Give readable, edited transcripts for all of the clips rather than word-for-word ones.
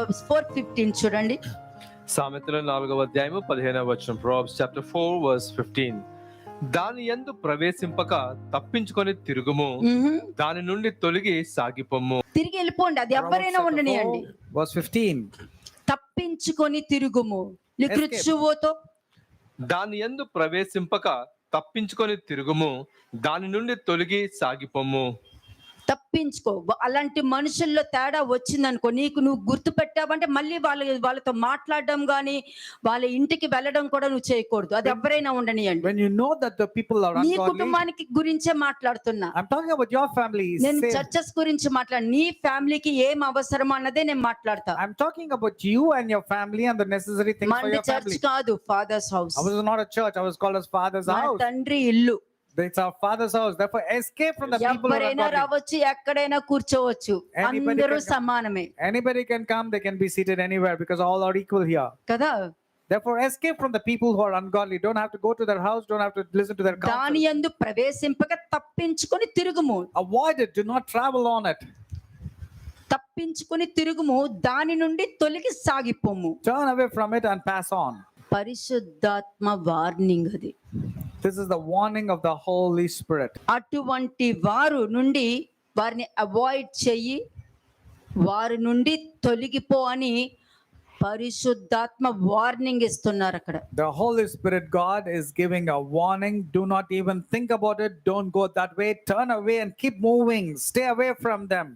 4:15 చూడండి. సామెతలు 4వ అధ్యాయము 15వ వచనం. Proverbs chapter 4 verse 15. దాని యందు ప్రవేశింపక తప్పించుకొని తిరుగుము, దాని నుండి తొలగి సాగిపోము. తిరిగి వెళ్ళిపోండి, అది ఎవరైనా ఉండనియండి. Verse 15. తప్పించుకొని తిరుగుము లికృత్సువోతో. దాని యందు ప్రవేశింపక తప్పించుకొని తిరుగుము, దాని నుండి తొలగి సాగిపోము. తప్పించుకో. అలాంటి మనుషుల్లో తేడా వచ్చిందనుకో, నీకు నువ్వు గుర్తు పెట్టావంటే మళ్ళీ వాళ్ళతో మాట్లాడడం గానీ వాళ్ళ ఇంటికి వెళ్ళడం కూడా నువ్వు చేయకూడదు. అది ఎవరైనా ఉండనియండి. When you know that the people are నీ ungodly, కుటుంబానికి గురించే మాట్లాడుతున్నా. I'm talking about your family. నేను చర్చెస్ గురించి మాట్లాడు, నీ ఫ్యామిలీకి ఏం అవసరం అన్నదే నేను మాట్లాడతా. I'm talking about you and your family and the necessary things for your church family. కాదు, father's house. I was not a church. I was called as father's house. తండ్రి ఇల్లు. It's our father's house. Therefore, escape from the people who are ఎవరైనా ungodly. రావచ్చు, ఎక్కడైనా కూర్చోవచ్చు, అందరూ సమానమే. Anybody can come. They can be seated anywhere because all are equal here. కదా. Therefore, escape from the people who are ungodly. Don't have to go to their house. Don't have to listen to their counsel. దాని యందు ప్రవేశింపక తప్పించుకొని తిరుగుము. Avoid it. Do not travel on it. తప్పించుకొని తిరుగుము, దాని నుండి తొలగి సాగిపోము. Turn away from it and pass on. పరిశుద్ధాత్మ warning అది. This is the warning of the Holy Spirit. అటువంటి వారు నుండి వారిని అవాయిడ్ చెయ్యి, వారి నుండి తొలగిపో అని పరిశుద్ధాత్మ వార్నింగ్ ఇస్తున్నారు అక్కడ. The Holy Spirit, God is giving a warning. Do not even think about it. Don't go that way. Turn away and keep moving. Stay away from them.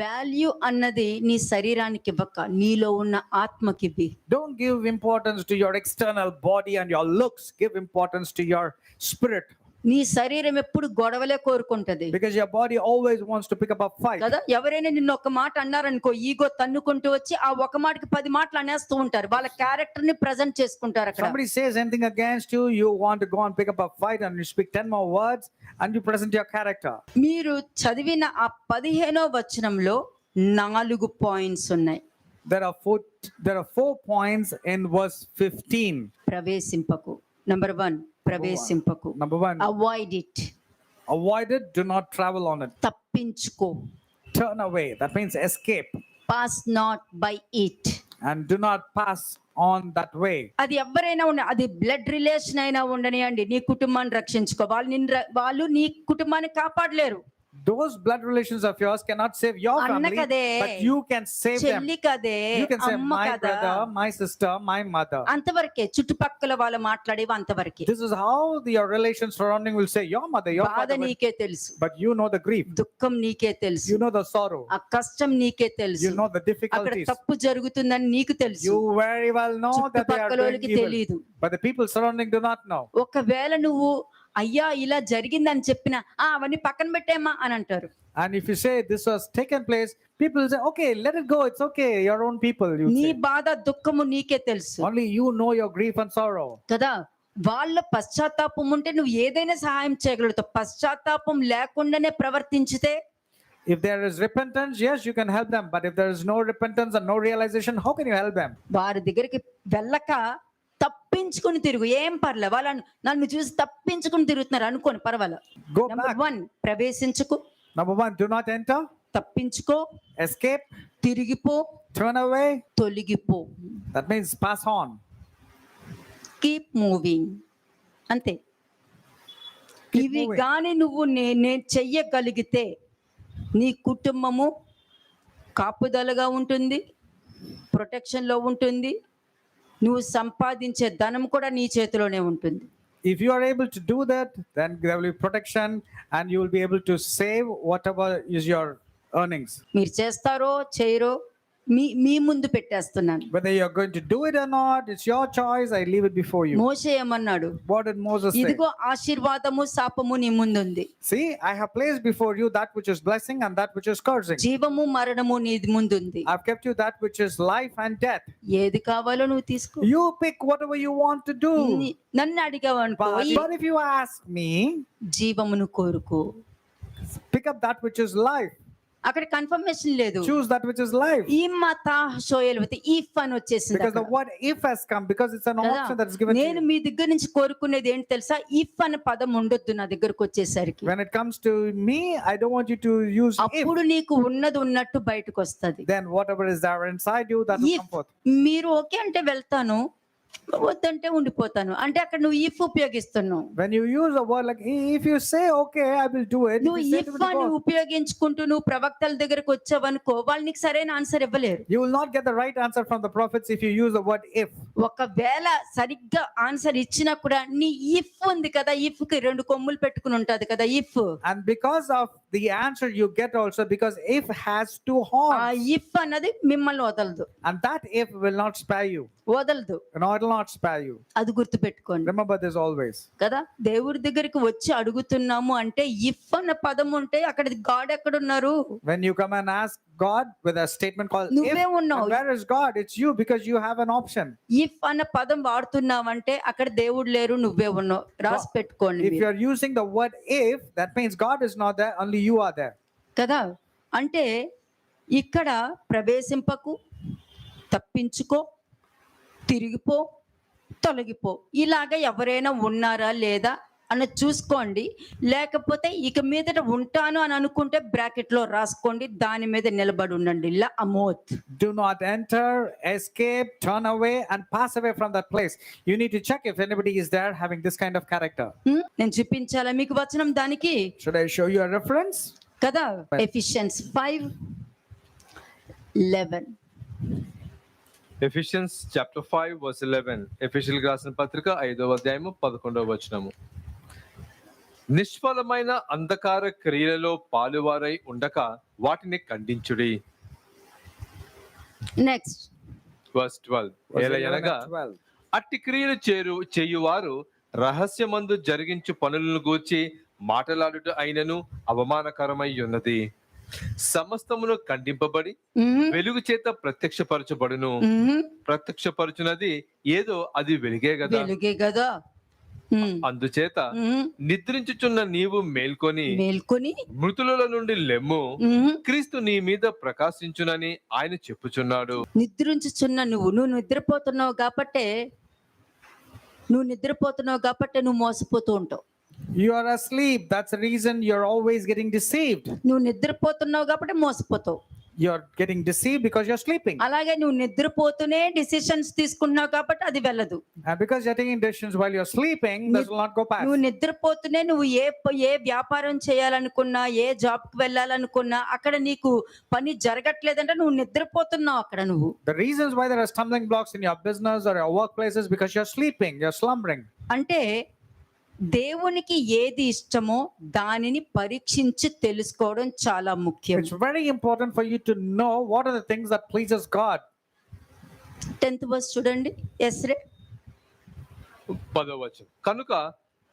Value అన్నది నీ శరీరానికి ఇవ్వక నీలో ఉన్న ఆత్మకి ఇవ్వి. Don't give importance to your external body and your looks. Give importance to your spirit. నీ శరీరం ఎప్పుడు గొడవలే కోరుకుంటది. Because your body always wants to pick up a fight. కదా. ఎవరైనా నిన్ను ఒక మాట అన్నారనుకో, ఈగో తన్నుకుంటూ వచ్చి ఆ ఒక మాటకి 10 మాటలు అనేస్తూ ఉంటారు. వాళ్ళ క్యారెక్టర్ ని ప్రెజెంట్ చేసుకుంటారు అక్కడ. Somebody says anything against you, you want to go and pick up a fight and you speak 10 more words and you present your character. మీరు చదివిన ఆ 15వ వచనంలో 4 పాయింట్స్ ఉన్నాయి. There are 4 points in verse 15. ప్రవేశింపకు. Number 1, ప్రవేశింపకు. Number 1, avoid it. avoid it. Do not travel on it. తప్పించుకో. Turn away. That means escape. Pass not by it. And do not pass on that way. అది ఎవరైనా అది blood relation అయినా ఉండనియండి, నీ కుటుంబాన్ని రక్షించుకో. వాళ్ళు నీ కుటుంబాన్ని కాపాడలేరు. Those blood relations of yours cannot save your family, but you can save them. చెల్లి కదే, You can say అమ్మ my కదా. brother, my sister, my mother. అంతవరకే చుట్టుపక్కల వాళ్ళు మాట్లాడేవి అంతవరకే. This is how your relations surrounding will say your mother, your బాధ father. నీకే తెలుసు, But you know the grief. దుఃఖం నీకే తెలుసు, You know the sorrow. ఆ కష్టం నీకే తెలుసు, You know the అక్కడ difficulties. తప్పు జరుగుతుందని నీకు తెలుసు. You very well know that they are చుట్టుపక్కల doing వాళ్ళకి evil. తెలియదు. But the people surrounding do not know. ఒకవేళ నువ్వు అయ్యా ఇలా జరిగిందని చెప్పినా అవన్నీ పక్కన పెట్టేమ్మా అని అంటారు. And if you say this was taken place, people will say, okay, let it go. It's okay. Your own people. You నీ say. బాధ దుఃఖము నీకే తెలుసు Only you know your grief and sorrow. కదా. వాళ్ళ పశ్చాత్తాపం ఉంటే నువ్వు ఏదైనా సహాయం చేయగలుగుతావు. పశ్చాత్తాపం లేకుండానే ప్రవర్తించితే, If there is repentance, yes, you can help them. But if there is no repentance and no realization, how can you help them? వారి దగ్గరికి వెళ్ళక తప్పించుకుని తిరుగు, ఏం పర్లే. వాళ్ళని నన్ను చూసి తప్పించుకుని తిరుగుతున్నారు అనుకోని పర్వాలేదు. Go number back. 1, ప్రవేశించుకు. Number 1, do not enter. తప్పించుకో. Escape. తిరిగిపో. Turn away. తొలగిపో. That means pass on. Keep moving. అంతే. Keep ఇవి moving. గాని నువ్వు నేను చెయ్యగలిగితే నీ కుటుంబము కాపుదలగా ఉంటుంది, ప్రొటెక్షన్లో ఉంటుంది, నువ్వు సంపాదించే ధనం కూడా నీ చేతిలోనే ఉంటుంది. If you are able to do that, then there will be protection and you will be able to save whatever is your earnings. మీరు చేస్తారో చేయరో మీ ముందు పెట్టేస్తున్నాను. Whether you are going to do it or not, it's your choice. I leave it before you. మోషే ఏమన్నాడు? What did Moses say? ఇదిగో ఆశీర్వాదము శాపము నీ ముందుంది. See, I have placed before you that which is blessing and that which is cursing. జీవము మరణము నీ ముందుంది. I've kept you that which is life and death. ఏది కావాలో నువ్వు తీసుకో. You pick whatever you want to do. నన్ను అడిగావనుకో, But if you ask me, జీవమును కోరుకో. pick up that which is life. అక్కడ కన్ఫర్మేషన్ లేదు. Choose that which is life. ఇమ్మతా షోయల్వతి ఇఫ్ అని వచ్చేసింది Because the అక్కడ. word if has come, because it's an కదా? option that is given to నేను you. మీ దగ్గర నుంచి కోరుకునేది ఏంటి తెలుసా? ఇఫ్ అనే పదం ఉండొద్దు నా దగ్గరకు వచ్చేసరికి. When it comes to me, I don't want you to use if. అప్పుడు నీకు ఉన్నది ఉన్నట్టు బయటకు వస్తది. Then whatever is there inside you, that will If come forth. మీరు ఓకే అంటే వెళ్తాను, వద్దంటే ఉండిపోతాను. అంటే అక్కడ నువ్వు if ఉపయోగిస్తున్నావు. When you use a word like if you say okay, I will do it. నువ్వు If you say if it will అని go. ఉపయోగించుకుంటూ నువ్వు ప్రవక్తల దగ్గరకు వచ్చావనుకో, వాళ్ళు నీకు సరైన ఆన్సర్ ఇవ్వలేరు. You will not get the right answer from the prophets if you use the word if. ఒకవేళ సరిగ్గా ఆన్సర్ ఇచ్చినా కూడా నీ ఇఫ్ ఉంది కదా, ఇఫ్ కి రెండు కొమ్ములు పెట్టుకుని ఉంటది కదా if. And because of the answer you get also, because if has two ఆ horns, ఇఫ్ అన్నది మిమ్మల్ని వదలదు, and that if will not spare you. వదలదు. No, it will not spare you. అది గుర్తు పెట్టుకోండి Remember this always. కదా. దేవుడి దగ్గరికి వచ్చి అడుగుతున్నాము అంటే ఇఫ్ అన్న పదం ఉంటే అక్కడ గాడ్ ఎక్కడున్నారు? When you come and ask God with a statement called if, నువ్వే ఉన్నావు. and where is God? It's you, because you have an option. If అన్న పదం వాడుతున్నావంటే అక్కడ దేవుడు లేరు, నువ్వే ఉన్నావు. రాసి పెట్టుకోండి If మీరు. you are using the word if, that means God is not there, only you are there. కదా. అంటే ఇక్కడ ప్రవేశింపకు, తప్పించుకో, తిరిగిపో, తొలగిపో, ఇలాగ ఎవరైనా ఉన్నారా లేదా అని చూసుకోండి. లేకపోతే ఇక మీదట ఉంటాను అని అనుకుంటే బ్రాకెట్ లో రాసుకోండి, దాని మీద నిలబడి ఉండండి. లా అమోత్. Do not enter, escape, turn away, and pass away from that place. You need to check if anybody is there having this kind of character. నేను చూపించాలా మీకు వచనం దానికి? Should I show you a reference? కదా. Ephesians 5:11. Ephesians chapter 5 verse 11. ఎఫెసీయులకు రాసిన పత్రిక 5వ అధ్యాయము 11వ వచనము. నిష్ఫలమైన అంధకార క్రియలలో పాలువారై ఉండక వాటిని ఖండించుడి. Next verse 12. ఏలయనగా 12. అట్టి క్రియలు చేయువారు రహస్యమందు జరిగించు పనులను గూర్చి మాటలాడుట అయినను అవమానకరమై ఉన్నది. సమస్తమును ఖండింపబడి వెలుగు చేత ప్రత్యక్షపరచబడును. ప్రత్యక్షపరచునది ఏదో అది వెలుగే కదా. వెలుగే కదా. అందుచేత నిద్రించుచున్న నీవు మేల్కొని మృతుల నుండి లెమ్ము, క్రీస్తు నీ మీద ప్రకాశించునని ఆయన చెప్పుచున్నాడు. నిద్రించుచున్న నువ్వు నిద్రపోతున్నావు కాబట్టే నువ్వు మోసపోతూ ఉంటావు. You are asleep. That's the reason you're always getting deceived. నువ్వు నిద్రపోతున్నావు కాబట్టి మోసపోతావు. You're getting deceived because you're sleeping. అలాగే నువ్వు నిద్రపోతూనే డిసిషన్స్ తీసుకుంటున్నావు కాబట్టి అది వెళ్ళదు. And because you're taking decisions while you're sleeping, that will not go past. నువ్వు నిద్రపోతూనే నువ్వు ఏ వ్యాపారం చేయాలనుకున్నా, ఏ జాబ్ కి వెళ్ళాలనుకున్నా అక్కడ నీకు పని జరగట్లేదంటే నువ్వు నిద్రపోతున్నావు అక్కడ నువ్వు. The reasons why there are stumbling blocks in your business or your workplace is because you're sleeping, you're slumbering. అంటే దేవునికి ఏది ఇష్టమో దానిని పరీక్షించి తెలుసుకోవడం చాలా ముఖ్యం. It's very important for you to know what are the things that pleases God. 10th verse చూడండి. ఎస్రే 10వ వచనం. కనుక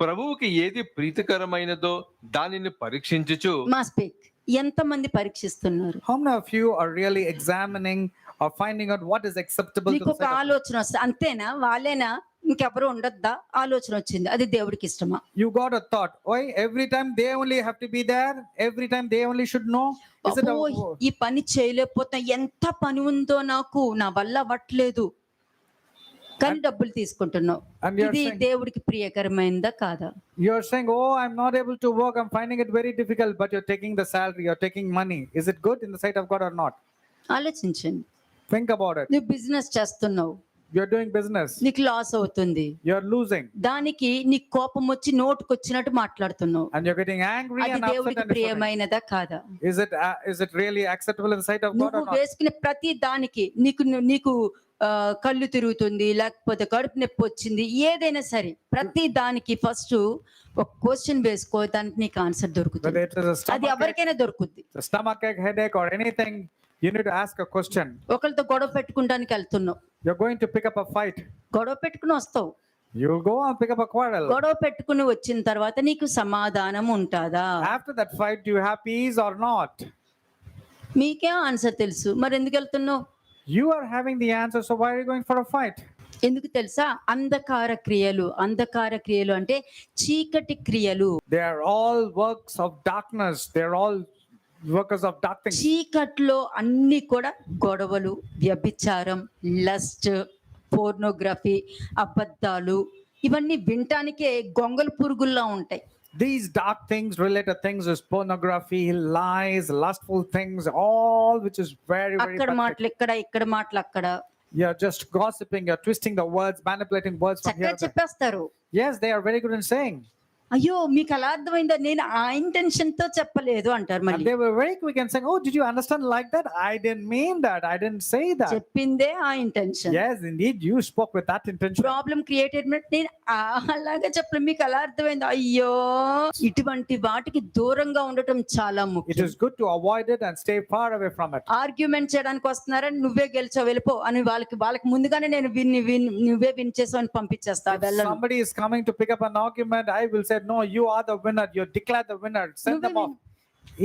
ప్రభువుకి ఏది ప్రీతికరమైనదో దానిని పరీక్షించుచు. మా స్పీక్. ఎంతమంది పరీక్షిస్తున్నారు? How many of you are really examining or finding out what is acceptable to నీకు the ఒక sight of ఆలోచన వస్తుంది, అంతేనా వాళ్ళేనా ఇంకెవరు ఉండొద్దా ఆలోచన వచ్చింది, అది దేవుడికి ఇష్టమా? You got a thought, why every time they only have to be there, every time they only should know? Is it ఈ పని చేయలేకపోతా, ఎంత పని ఉందో నాకు, నా వల్ల అవ్వట్లేదు, కానీ డబ్బులు తీసుకుంటున్నావు. ఇది దేవుడికి ప్రియకరమైనదా కాదా? You're saying, oh, I'm not able to work, I'm finding it very difficult, but you're taking the salary, you're taking money. Is it good in the sight of God or not? ఆలోచించండి. Think about it. నువ్వు business చేస్తున్నావు, You're doing business, నీకు loss అవుతుంది, you're losing, దానికి నీకు కోపం వచ్చి నోటుకు వచ్చినట్టు మాట్లాడుతున్నావు. and you're getting angry అది and upset దేవుడికి and disorderly. ప్రియమైనదా కాదా? Is it really acceptable in the sight of God or నువ్వు not? వేసుకునే ప్రతి దానికి నీకు కళ్ళు తిరుగుతుంది, లేకపోతే కడుపు నొప్పి వచ్చింది, ఏదైనా సరే ప్రతి దానికి ఫస్ట్ ఒక క్వశ్చన్ వేసుకో, దానికి నీకు ఆన్సర్ దొరుకుతుంది. Whether it is a అది stomach ache, ఎవరికైనా దొరుకుద్ది. a stomach ache, headache or anything, you need to ask a question. ఒకరితో గొడవ పెట్టుకుంటానికి వెళ్తున్నావు, You're going to pick up a fight. గొడవ పెట్టుకుని వస్తావు, You'll go and pick up a quarrel. గొడవ పెట్టుకుని వచ్చిన తర్వాత నీకు సమాధానం ఉంటుందా? After that fight, do you have peace or not? మీకే ఆన్సర్ తెలుసు, మరి ఎందుకు వెళ్తున్నావు? You are having the answer, so why are you going for a fight? ఎందుకు తెలుసా? అంధకార క్రియలు అంటే చీకటి క్రియలు. They are all works of darkness. They're all workers of dark things. చీకట్లో అన్ని కూడా గొడవలు, వ్యభిచారం, లస్ట్, పోర్నోగ్రఫీ, అబద్ధాలు, ఇవన్నీ వినటానికే గొంగళి పురుగుల్లా ఉంటాయి. These dark things, related things is pornography, lies, lustful things, all which is very, very అక్కడ pathetic. మాటలు ఇక్కడ, ఇక్కడ మాటలు అక్కడ, You're just gossiping, you're twisting the words, manipulating words from here చక్కగా and there. చెప్పేస్తారు. Yes, they are very good in saying. అయ్యో మీకు అలా అర్థమైందా, నేను ఆ ఇంటెన్షన్ తో చెప్పలేదు అంటారు. And మళ్ళీ they were very quick in saying, oh, did you understand like that? I didn't mean that. I didn't say that. చెప్పిందే ఆ intention. Yes, indeed, you spoke with that intention. Problem created, నేను అలాగా చెప్పలేదు, మీకు అలా అర్థమైంది. అయ్యో, ఇటువంటి వాటికి దూరంగా ఉండటం చాలా It ముఖ్యం. is good to avoid it and stay far away from it. Argument చేయడానికి వస్తున్నారని నువ్వే గెలిచావు వెళ్ళిపో అని వాళ్ళకి ముందుగానే నేను నువ్వే విన్ చేసావు అని పంపించేస్తా. If వెళ్ళను. somebody is coming to pick up an argument, I will say, no, you are the winner. You declare the winner. Send them off,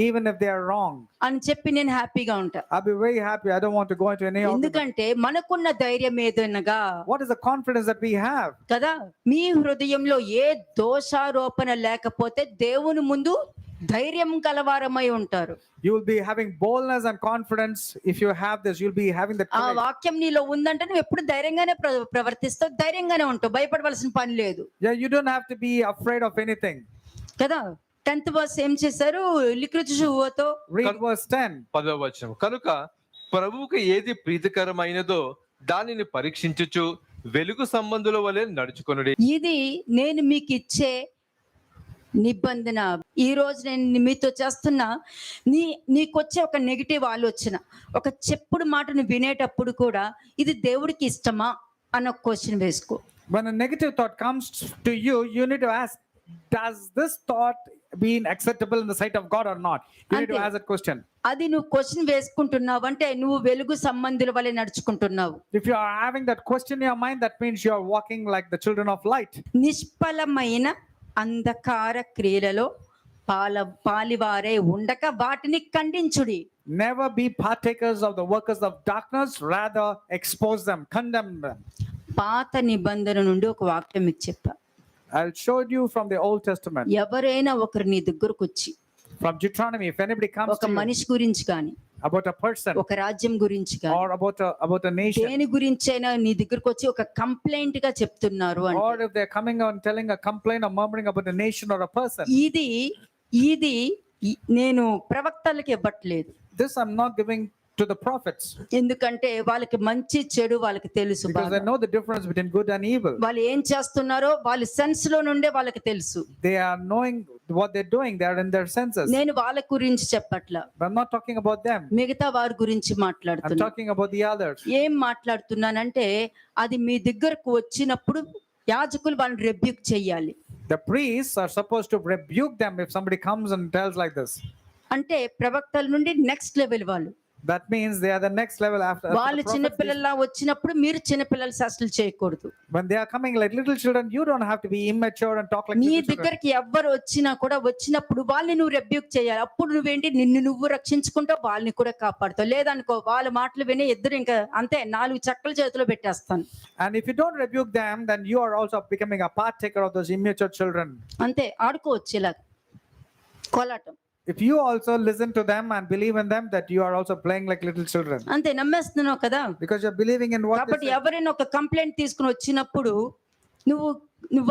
even if they are wrong. అని చెప్పి నేను హ్యాపీగా ఉంటా. I'll be very happy. I don't want to go into any argument. ఎందుకంటే మనకున్న ధైర్యం ఏదనగా What is the confidence that we have? కదా, మీ హృదయంలో ఏ దోషారోపణ లేకపోతే దేవుని ముందు ధైర్యం కలవారమై ఉంటారు. You will be having boldness and confidence. If you have this, you'll be having the ఆ courage. వాక్యం నీలో ఉందంటే నువ్వు ఎప్పుడు ధైర్యంగానే ప్రవర్తిస్తావు, ధైర్యంగానే ఉంటావు, భయపడవలసిన పని లేదు Yeah, you don't have to be afraid of anything. కదా. 10th verse ఏం చేశారు, లిఖితతో Read verse 10. 10వ వచనం. కనుక ప్రభువుకు ఏది ప్రీతికరమైనదో దానిని పరీక్షించుచు వెలుగు సంబంధుల వలె నడుచుకొనుడి. ఇది నేను మీకు ఇచ్చే నిబంధన. ఈ రోజు నేను మీతో చేస్తున్నా, నీకొచ్చే ఒక నెగిటివ్ ఆలోచన, ఒక చెప్పుడు మాటను వినేటప్పుడు కూడా ఇది దేవుడికి ఇష్టమా అన్న క్వశ్చన్ వేసుకో. When a negative thought comes to you, you need to ask, does this thought being acceptable in the sight of God or not? You need to Ante. ask that question. అది నువ్వు question వేసుకుంటున్నావు అంటే నువ్వు వెలుగు సంబంధుల వలె నడుచుకుంటున్నావు. If you are having that question in your mind, that means you are walking like the children of light. నిష్ఫలమైన అంధకార క్రియలలో పాలివారే ఉండక వాటిని ఖండించుడి. Never be partakers of the workers of darkness, rather expose them, condemn them. పాత నిబంధన నుండి ఒక వాక్యం మీకు చెప్పా. I'll show you from the Old Testament. ఎవరైనా ఒకరు నీ దగ్గరకు వచ్చి From Deuteronomy, if anybody comes ఒక to you మనిషి గురించి కానీ, about a person ఒక రాజ్యం గురించి కానీ, or about a nation, దేని గురించి అయినా నీ దగ్గరకు వచ్చి ఒక కంప్లైంట్ గా చెప్తున్నారు or అంటే if they're coming out and telling a complaint or murmuring about a nation or a person, ఇది నేను ప్రవక్తలకి ఇవ్వట్లేదు. this I'm not giving to the prophets, ఎందుకంటే వాళ్ళకి మంచి చెడు వాళ్ళకి తెలుసు because బాగా. they know the difference between good and evil. వాళ్ళు ఏం చేస్తున్నారో వాళ్ళ సెన్స్ లో నుండే వాళ్ళకి తెలుసు. They are knowing what they're doing. They are in their senses. నేను వాళ్ళ గురించి చెప్పట్లా, But I'm not talking about them. మిగతా వారి గురించి I'm మాట్లాడుతున్నా. talking about the others. ఏం మాట్లాడుతున్నానంటే అది మీ దగ్గరకు వచ్చినప్పుడు యాజకులు వాళ్ళని రెబ్యూక్ చెయ్యాలి. The priests are supposed to rebuke them if somebody comes and tells like this. అంటే ప్రవక్తల నుండి నెక్స్ట్ లెవెల్ వాళ్ళు. That means they are the next level after వాళ్ళు the prophets. చిన్నపిల్లల్లా వచ్చినప్పుడు మీరు చిన్నపిల్లల శాస్త్రాలు చేయకూడదు. When they are coming like little children, you don't have to be immature and talk like నీ little children. దగ్గరికి ఎవ్వరు వచ్చినా కూడా వచ్చినప్పుడు వాళ్ళని నువ్వు రెబ్యూక్ చేయాలి. అప్పుడు నువ్వేంటి, నిన్ను నువ్వు రక్షించుకుంటావు, వాళ్ళని కూడా కాపాడుతావు. లేదనుకో వాళ్ళ మాటలు విని ఇద్దరు ఇంకా అంతే 4 చక్కల చేతిలో పెట్టేస్తాను. And if you don't rebuke them, then you are also becoming a partaker of those immature children. అంతే, ఆడుకోవచ్చు ఇలా కోలాటం. If you also listen to them and believe in them, that you are also playing like little children, అంతే, నమ్మేస్తున్నావు కదా. because you're believing in what they కాబట్టి say. ఎవరైనా ఒక complaint తీసుకుని వచ్చినప్పుడు నువ్వు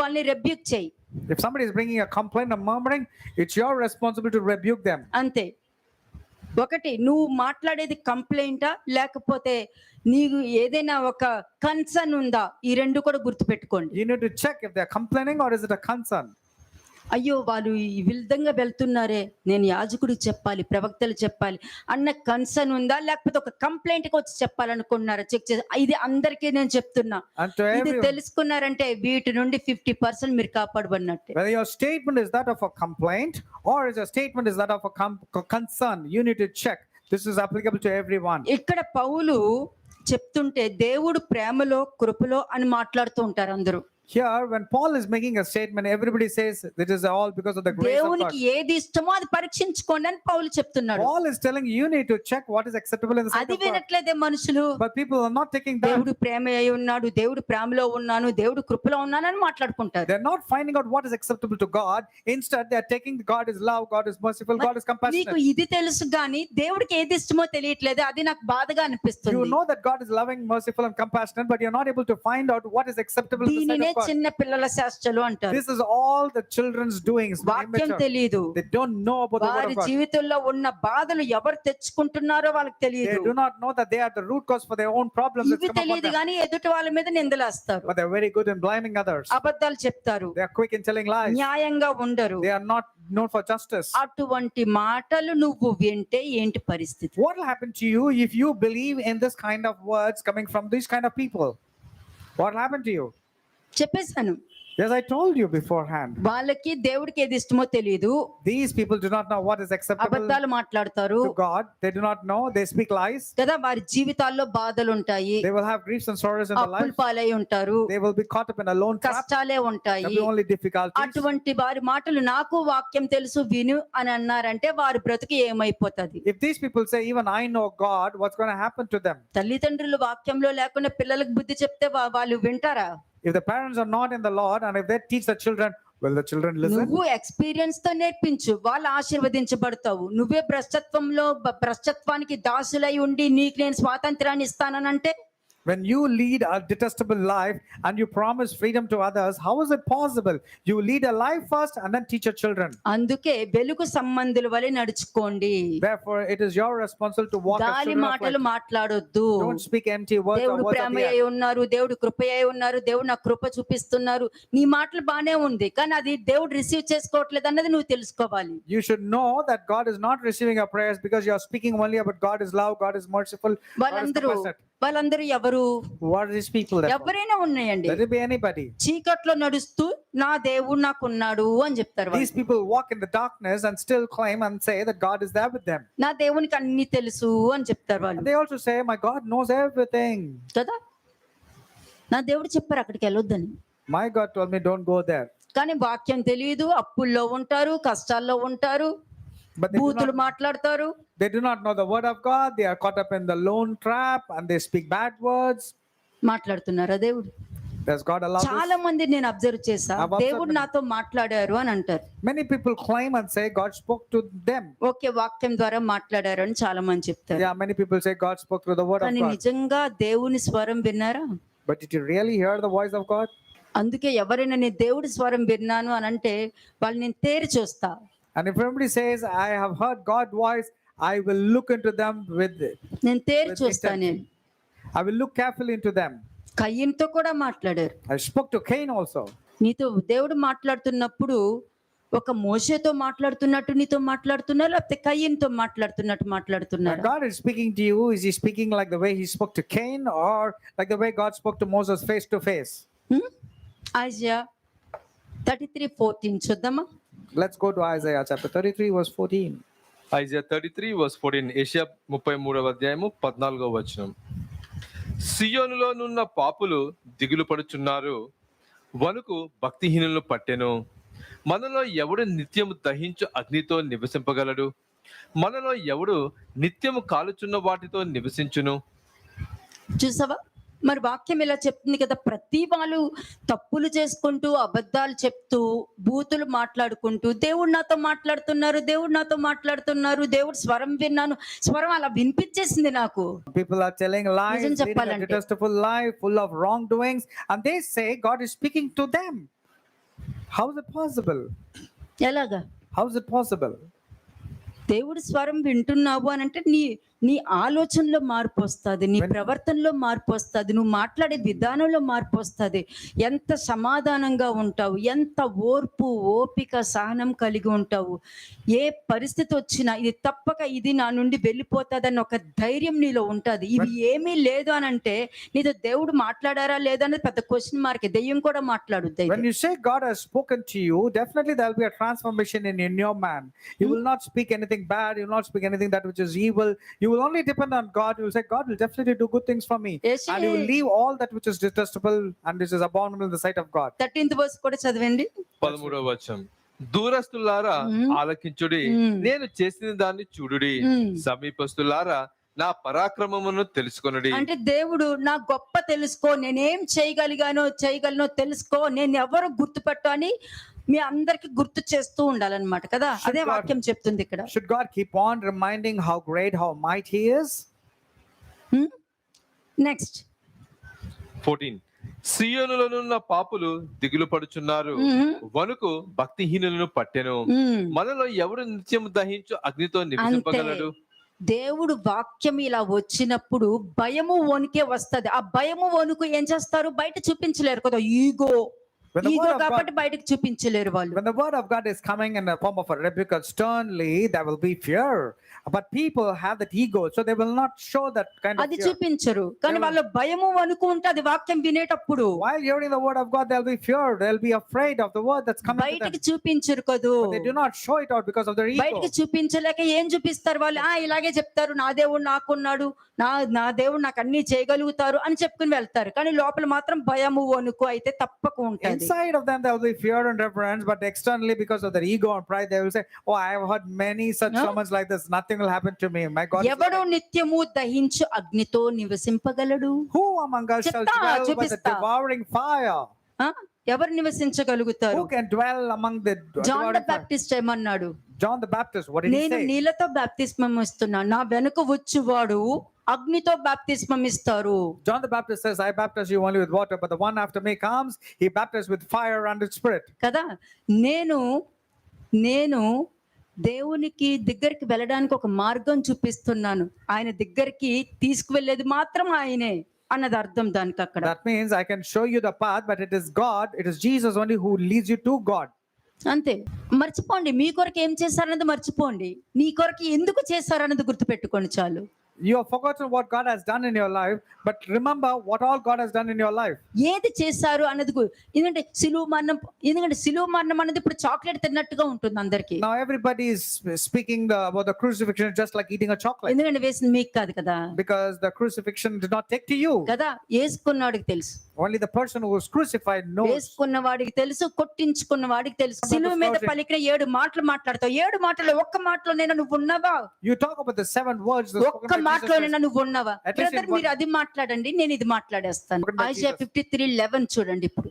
వాళ్ళని రెబ్యూక్ చేయి. If somebody is bringing a complaint or murmuring, it's your responsibility to rebuke them. అంతే. ఒకటి, నువ్వు మాట్లాడేది కంప్లైంటా లేకపోతే నీకు ఏదైనా ఒక కన్సర్న్ ఉందా, ఈ రెండు కూడా గుర్తుపెట్టుకోండి. You need to check if they're complaining or is it a concern. అయ్యో వాళ్ళు ఈ విధంగా వెళ్తున్నారే, నేను యాజకుడికి చెప్పాలి, ప్రవక్తలు చెప్పాలి అన్న కన్సర్న్ ఉందా, లేకపోతే ఒక కంప్లైంట్ కి వచ్చి చెప్పాలనుకున్నారా చెక్ చేసి. ఇది అందరికీ నేను చెప్తున్నా, And to ఇది everyone, తెలుసుకున్నారంటే వీటి నుండి 50% మీరు కాపాడబడినట్టే. whether your statement is that of a complaint or is your statement is that of a concern, you need to check. This is applicable to everyone. ఇక్కడ పౌలు చెప్తుంటే దేవుడు ప్రేమలో కృపలో అని మాట్లాడుతూ ఉంటారు అందరూ. Here, when Paul is making a statement, everybody says it is all because of the grace of God. దేవునికి ఏది ఇష్టమో అది పరీక్షించుకోండి అని పౌలు చెప్తున్నాడు. Paul is telling you need to check what is acceptable in the sight అది of God. వినట్లేదే మనుషులు. But people are not taking that. దేవుడు ప్రేమ అయి ఉన్నాడు, దేవుడు ప్రేమలో ఉన్నాను, దేవుడు కృపలో ఉన్నానని మాట్లాడుకుంటారు. They're not finding out what is acceptable to God. Instead, they're taking God is love, God is merciful, God is నీకు compassionate. ఇది తెలుసు గాని దేవుడికి ఏది ఇష్టమో తెలియట్లేదు. అది నాకు బాధగా You అనిపిస్తుంది. know that God is loving, merciful, and compassionate, but you're not able to find out what is acceptable in the దీనినే sight of God. చిన్న పిల్లల శాస్త్రాలు అంటారు. This is all the children's doings. when వాక్యం immature. తెలియదు. They don't know about the word వారి of God. జీవితంలో ఉన్న బాధలు ఎవరు తెచ్చుకుంటున్నారో వాళ్ళకి They తెలియదు. do not know that they are the root cause for their own problems that ఇవి come upon తెలియదు them. కానీ ఎదుటి వాళ్ళ మీద నిందలేస్తారు, But they're very good in blaming others. అబద్ధాలు చెప్తారు, They are quick in telling lies. న్యాయంగా ఉండరు. They are not known for justice. అటువంటి మాటలు నువ్వు వింటే ఏంటి పరిస్థితి? What will happen to you if you believe in this kind of words coming from these kind of people? What will happen to you? చెప్పేశాను. Yes, I told you beforehand. వాళ్ళకి దేవుడికి ఏది ఇష్టమో తెలియదు. These people do not know what is acceptable అబద్ధాలు మాట్లాడతారు to God. They do not know. They speak lies. కదా. వారి జీవితాల్లో బాధలు ఉంటాయి, They will have griefs and sorrows in their అప్పుల life. పాలై ఉంటారు, They will be caught up in a lone trap. కష్టాలే There ఉంటాయి. will be only difficulties. అటువంటి వారి మాటలు నాకు వాక్యం తెలుసు విను అని అన్నారంటే వారి బ్రతుకు ఏమైపోతది? If these people say, even I know God, what's going to happen to them? తల్లిదండ్రులు వాక్యంలో లేకుండా పిల్లలకు బుద్ధి చెప్తే వాళ్ళు వింటారా? If the parents are not in the Lord and if they teach the children, will the children listen? నువ్వు experience తో నేర్పించు, వాళ్ళు ఆశీర్వదించబడతావు. నువ్వే భ్రష్టత్వానికి దాసులై ఉండి నీకు నేను స్వాతంత్రాన్ని ఇస్తానంటే When you lead a detestable life and you promise freedom to others, how is it possible? You lead a life first and then teach your children. అందుకే వెలుగు సంబంధుల వలె నడుచుకోండి. Therefore, it is your responsibility to walk as గాలి children of మాటలు light. మాట్లాడొద్దు. Don't speak empty words or దేవుడు words of Prema the అయి air. ఉన్నారు, దేవుడు కృప అయి ఉన్నారు, దేవుడు నాకు కృప చూపిస్తున్నారు. నీ మాటలు బానే ఉంది కానీ అది దేవుడు రిసీవ్ చేసుకోవట్లేదు అన్నది నువ్వు తెలుసుకోవాలి. You should know that God is not receiving your prayers because you are speaking only about God is love, God is merciful, God is compassionate. వాళ్ళందరూ ఎవరు? What are these people? Therefore? ఎవరైనా ఉన్నాయండి. Let it be anybody. చీకట్లో నడుస్తూ నా దేవుడు నాకున్నాడు అని చెప్తారు వాళ్ళు. These people walk in the darkness and still claim and say that God is there with them. నా దేవునికి అన్ని తెలుసు అని చెప్తారు And వాళ్ళు they also say, my God knows everything. కదా. నా దేవుడు చెప్పారు అక్కడికి వెళ్ళొద్దని, My God told me don't go there. కానీ వాక్యం తెలియదు, అప్పుల్లో ఉంటారు, కష్టాల్లో ఉంటారు, But బూతులు మాట్లాడతారు. they do not know the word of God. They are caught up in the lone trap and they speak bad words. మాట్లాడుతున్నారా దేవుడు? Does God allow this? చాలా మంది నేను అబ్జర్వ్ చేశా, I've observed దేవుడు many. నాతో మాట్లాడారు అని అంటారు. Many people claim and say God spoke to them. Okay, వాక్యం ద్వారా మాట్లాడారు అని చాలా మంది చెప్తారు. Yeah, many people say God spoke through the word of కానీ God. నిజంగా దేవుని స్వరం విన్నారా? But did you really hear the voice of God? అందుకే ఎవరైనా నేను దేవుడి స్వరం విన్నాను అని అంటే వాళ్ళు నేను తేరి చూస్తా. And if everybody says, I have heard God's voice, I will look into them నేను తేరి చూస్తా. నేను I will look carefully into them. కయ్యనుతో కూడా మాట్లాడారు. I spoke to Cain also. నీతో దేవుడు మాట్లాడుతున్నప్పుడు ఒక మోషేతో మాట్లాడుతున్నట్టు నీతో మాట్లాడుతున్నారు, లేకపోతే కయ్యనుతో మాట్లాడుతున్నట్టు When మాట్లాడుతున్నారు? God is speaking to you, is he speaking like the way he spoke to Cain or like the way God spoke to Moses face to face? Isaiah 33:14 చూద్దామా? Let's go to Isaiah chapter 33 verse 14. Isaiah 33 verse 14. Isaiah 33వ అధ్యాయము 14వ వచనం. సియోనులోనున్న పాపులు దిగులు పడుచున్నారు, వణుకు భక్తిహీనులను పట్టెను. మనలో ఎవడు నిత్యము దహించు అగ్నితో నివసింపగలడు? మనలో ఎవడు నిత్యము కాలుచున్న వాటితో నివసించును? చూసావా? మరి వాక్యం ఇలా చెప్తుంది కదా, ప్రతి వాళ్ళు తప్పులు చేసుకుంటూ అబద్ధాలు చెప్తూ బూతులు మాట్లాడుకుంటూ దేవుడు నాతో మాట్లాడుతున్నారు, దేవుడు నాతో మాట్లాడుతున్నారు, దేవుడు స్వరం విన్నాను, స్వరం అలా వినిపించేసింది నాకు. People are telling lies, నిజం leading a చెప్పాలంటే. detestable life full of wrongdoings, and they say God is speaking to them. How is it possible? ఎలాగా? How is it possible? దేవుడి స్వరం వింటున్నావు అని అంటే నీ ఆలోచనలో మార్పు వస్తుంది, నీ ప్రవర్తనలో మార్పు వస్తుంది, నువ్వు మాట్లాడే విధానంలో మార్పు వస్తుంది. ఎంత సమాధానంగా ఉంటావు, ఎంత ఓర్పు ఓపిక సహనం కలిగి ఉంటావు. ఏ పరిస్థితి వచ్చినా ఇది తప్పక ఇది నా నుండి వెళ్ళిపోతుందని ఒక ధైర్యం నీలో ఉంటుంది. ఇవి ఏమీ లేదు అని అంటే నీతో దేవుడు మాట్లాడారా లేదా అనేది పెద్ద క్వశ్చన్ మార్క్. దెయ్యం కూడా మాట్లాడుద్ది. When you say God has spoken to you, definitely there will be a transformation in your man. You will not speak anything bad, you will not speak anything that which is evil. You will only depend on God, you will say, God will definitely do good things for me. Yes, And you will yes. leave all that which is detestable and which is abominable in the sight of God. 13th verse కూడా చదవండి. 13వ వచనం, దూరస్తులారా ఆలకించుడి, నేను చేసిన దాన్ని చూడుడి, సమీపస్తులారా నా పరాక్రమమును తెలుసుకొనుడి. అంటే దేవుడు నా గొప్ప తెలుసుకో, నేనేం చేయగలనో తెలుసుకో, నేను ఎవరు గుర్తుపట్టు అని మీ అందరికి గుర్తు చేస్తూ ఉండాలన్నమాట కదా. అదే వాక్యం చెప్తుంది ఇక్కడ. Should God keep on reminding how great, how mighty He is? Next 14, సియోనులోనున్న పాపులు దిగులు పడుచున్నారు, వణుకు భక్తిహీనులను పట్టెను, మనలో ఎవరు నిత్యము దహించు అగ్నితో నివసింపగలడు. దేవుడు వాక్యం ఇలా వచ్చినప్పుడు భయము వణుకే వస్తది. ఆ భయము వణుకు ఏం చేస్తారు? బయట చూపించలేరు కదా. Ego When the word of కాబట్టి God, బయటకు చూపించలేరు వాళ్ళు. when the word of God is coming in the form of a rebuke sternly, there will be fear. But people have that ego, so they will not show that kind of అది fear. చూపించరు. కానీ వాళ్ళ భయము వణుకు ఉంటది వాక్యం వినేటప్పుడు. While hearing the word of God, they'll be fear. They'll be afraid of the word that's coming to them. బయటకి చూపించరు కదూ. But they do not show it out because of their ego. బయటకి చూపించలేక ఏం చూపిస్తారు వాళ్ళు? ఇలాగే చెప్తారు, నా దేవుడు నాకున్నాడు, నా దేవుడు నాకు అన్ని చేయగలుగుతారు అని చెప్పుకుని వెళ్తారు. కానీ లోపల మాత్రం భయము వణుకు అయితే తప్పక ఉంటది. Inside of them there will be fear and reverence, but externally because of their ego and pride, they will say, "Oh, I have heard many such sermons like this. Nothing will happen to me. My God." ఎవడు నిత్యము దహించు అగ్నితో నివసింపగలడు? Who among us shall చెప్తా, dwell by the చూపిస్తా. devouring fire? ఎవరు నివసించగలుగుతారు? Who can dwell among the John the devouring fire? Baptist ఏమన్నాడు? John the Baptist, what did he నేను say? నీళ్ళతో బాప్తిస్మం ఇస్తున్నాను, నా వెనుక వచ్చువాడు అగ్నితో బాప్తిస్మం ఇస్తారు. John the Baptist says, "I baptize you only with water, but the one after me comes, he baptizes with fire and with spirit." కదా. నేను దేవునికి దగ్గరికి వెళ్ళడానికి ఒక మార్గం చూపిస్తున్నాను, ఆయన దగ్గరికి తీసుకువెళ్ళేది మాత్రం ఆయనే అన్నది అర్థం దానికి అక్కడ. That means I can show you the path, but it is God, it is Jesus only who leads you to God. అంతే. మర్చిపోండి, మీ కొరకు ఏం చేశారన్నది మర్చిపోండి, నీ కొరకు ఎందుకు చేశారన్నది గుర్తుపెట్టుకోండి చాలు. You have forgotten what God has done in your life, but remember what all God has done in your life. ఏది చేశారు అన్నది ఎందుకంటే సిలువ మరణం అన్నది ఇప్పుడు చాక్లెట్ తిన్నట్టుగా ఉంటుంది అందరికి. Now everybody is speaking about the crucifixion just like eating a chocolate, ఎందుకంటే వేసింది మీకు కాదు కదా. because the crucifixion did not take to you. కదా, వేసుకున్నవాడికి తెలుసు. Only the person who was crucified knows. వేసుకున్న వాడికి తెలుసు, కొట్టించుకున్న వాడికి తెలుసు. సిలువ మీద పలికిన 7 మాటలు మాట్లాడతావు, 7 మాటల్లో ఒక్క మాటలో నేను నువ్వు ఉన్నావా? You talk about the 7 words that spoken ఒక్క by మాటలో Jesus. నేను నువ్వు ఉన్నావా? At least in బ్రదర్ మీరు అది మాట్లాడండి, నేను ఇది మాట్లాడేస్తాను. Spoken by Isaiah Jesus. 53:11 చూడండి ఇప్పుడు.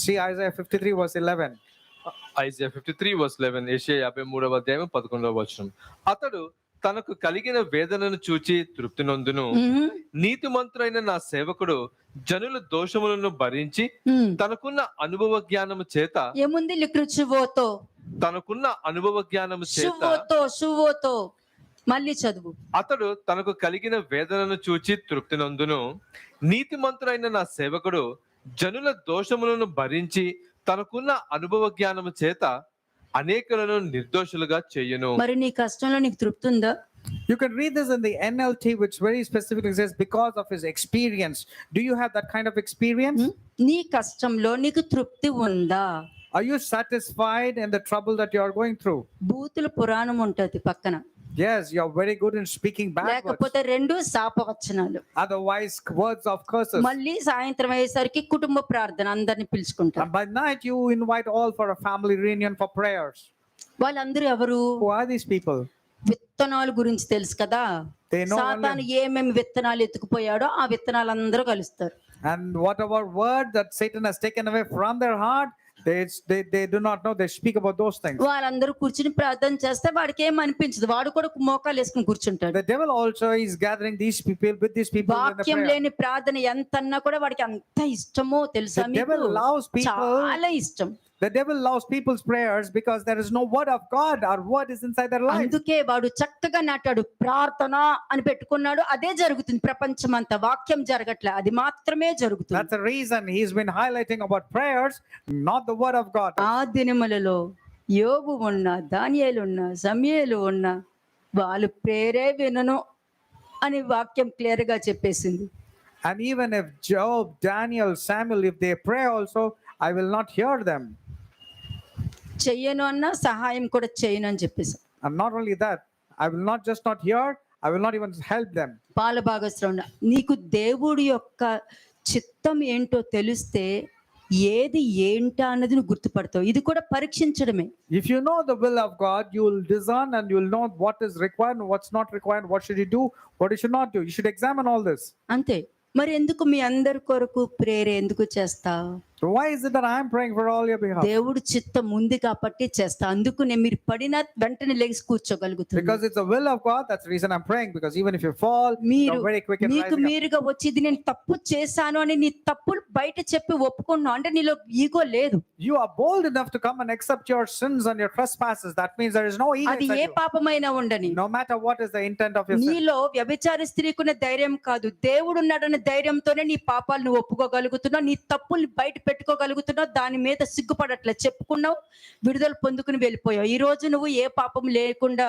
See Isaiah 53 verse 11. Isaiah 53 verse 11, యెషయా 53వ అధ్యాయం 11వ వచనం, అతడు తనకు కలిగిన వేదనను చూచి తృప్తి నొందును, నీతిమంతుడైన నా సేవకుడు జనుల దోషములను భరించి తనకున్న అనుభవ జ్ఞానము చేత ఏముంది? లిక్రుచువోతో, తనకున్న అనుభవ జ్ఞానము చేత శువోతో మళ్ళీ చదువు. అతడు తనకు కలిగిన వేదనను చూచి తృప్తి నొందును, నీతిమంతుడైన నా సేవకుడు జనుల దోషములను భరించి తనకున్న అనుభవ జ్ఞానము చేత అనేకులను నిర్దోషులుగా చేయును. మరి నీ కష్టంలో నీకు తృప్తి ఉందా? You can read this in the NLT, which very specifically says, because of his experience. Do you have that kind of experience? నీ కష్టంలో నీకు తృప్తి ఉందా? Are you satisfied in the trouble that you are going through? బూతుల పురాణం ఉంటది పక్కన. Yes, you are very good in speaking bad words. లేకపోతే 2 శాపవచనాలు, Otherwise, words of curses. మళ్ళీ సాయంత్రం అయ్యేసరికి కుటుంబ ప్రార్థన అందరిని పిలుచుకుంటారు. And by night, you invite all for a family reunion for prayers. వాళ్ళందరూ ఎవరు? Who are these people? విత్తనాల గురించి తెలుసు కదా. They know సాతాను ఏమేమి విత్తనాలు ఎత్తుకుపోయాడో ఆ విత్తనాలు అందరూ కలుస్తారు. And whatever word that Satan has taken away from their heart, they do not know. They speak about those things. వాళ్ళందరూ కూర్చుని ప్రార్థన చేస్తే వాడికి ఏం అనిపించదు, వాడు కూడా మోకాలు వేసుకుని కూర్చుంటాడు. The devil also is gathering these people with these people in the వాక్యం prayer. లేని ప్రార్థన ఎంత అన్నా కూడా వాడికి అంత ఇష్టమో తెలుసా The మీకు? devil loves people. చాలా ఇష్టం. The devil loves people's prayers because there is no word of God. Our word is inside their life. అందుకే వాడు చక్కగా నాటాడు, ప్రార్థన అని పెట్టుకున్నాడు, అదే జరుగుతుంది ప్రపంచం అంతా. వాక్యం జరగట్లే, అది మాత్రమే జరుగుతుంది. That's the reason he's been highlighting about prayers, not the word of God. ఆ దినములలో యోబు ఉన్నా, దానియేలు ఉన్నా, సమూయేలు ఉన్నా, వాళ్ళు ప్రేరే వినను అని వాక్యం క్లియర్ గా చెప్పేసింది. And even if Job, Daniel, Samuel, if they pray also, I will not hear them. చెయ్యను అన్నా సహాయం కూడా చేయను అని చెప్పేసి. And not only that, I will not just not hear, I will not even help them. పాల భాగస్వామి నీకు దేవుడి యొక్క చిత్తం ఏంటో తెలిస్తే ఏది ఏంటా అన్నది నువ్వు గుర్తుపడతావు. ఇది కూడా పరీక్షించడమే. If you know the will of God, you will discern and you will know what is required and what's not required, what should you do, what you should not do. You should examine all this. అంతే. మరి ఎందుకు మీ అందరి కొరకు prayer ఎందుకు చేస్తావు? So why is it that I am praying for all your behalf? దేవుడు చిత్తం ఉంది కాబట్టి చేస్తా. అందుకునే మీరు పడిన వెంటనే లేచి కూర్చోగలుగుతారు. Because it's the will of God, that's the reason I'm praying. Because even if you fall, మీరు you're very quick in మీకు rising up. మీరుగా వచ్చి ఇది నేను తప్పు చేశాను అని నీ తప్పులు బయట చెప్పి ఒప్పుకున్నావు అంటే నీలో ఈగో లేదు. You are bold enough to come and accept your sins and your trespasses. That means there is no ego అది inside ఏ you. పాపమైనా ఉండని. No matter what is the intent of your sin. నీలో వ్యభిచారి స్త్రీకున్న ధైర్యం కాదు, దేవుడు ఉన్నాడన్న ధైర్యంతోనే నీ పాపాలు నువ్వు ఒప్పుకోగలుగుతున్నావు, నీ తప్పుల్ని బయట పెట్టుకోగలుగుతున్నావు, దాని మీద సిగ్గుపడట్లే చెప్పుకున్నావు, విడుదల పొందుకుని వెళ్ళిపోయావు. ఈ రోజు నువ్వు ఏ పాపం లేకుండా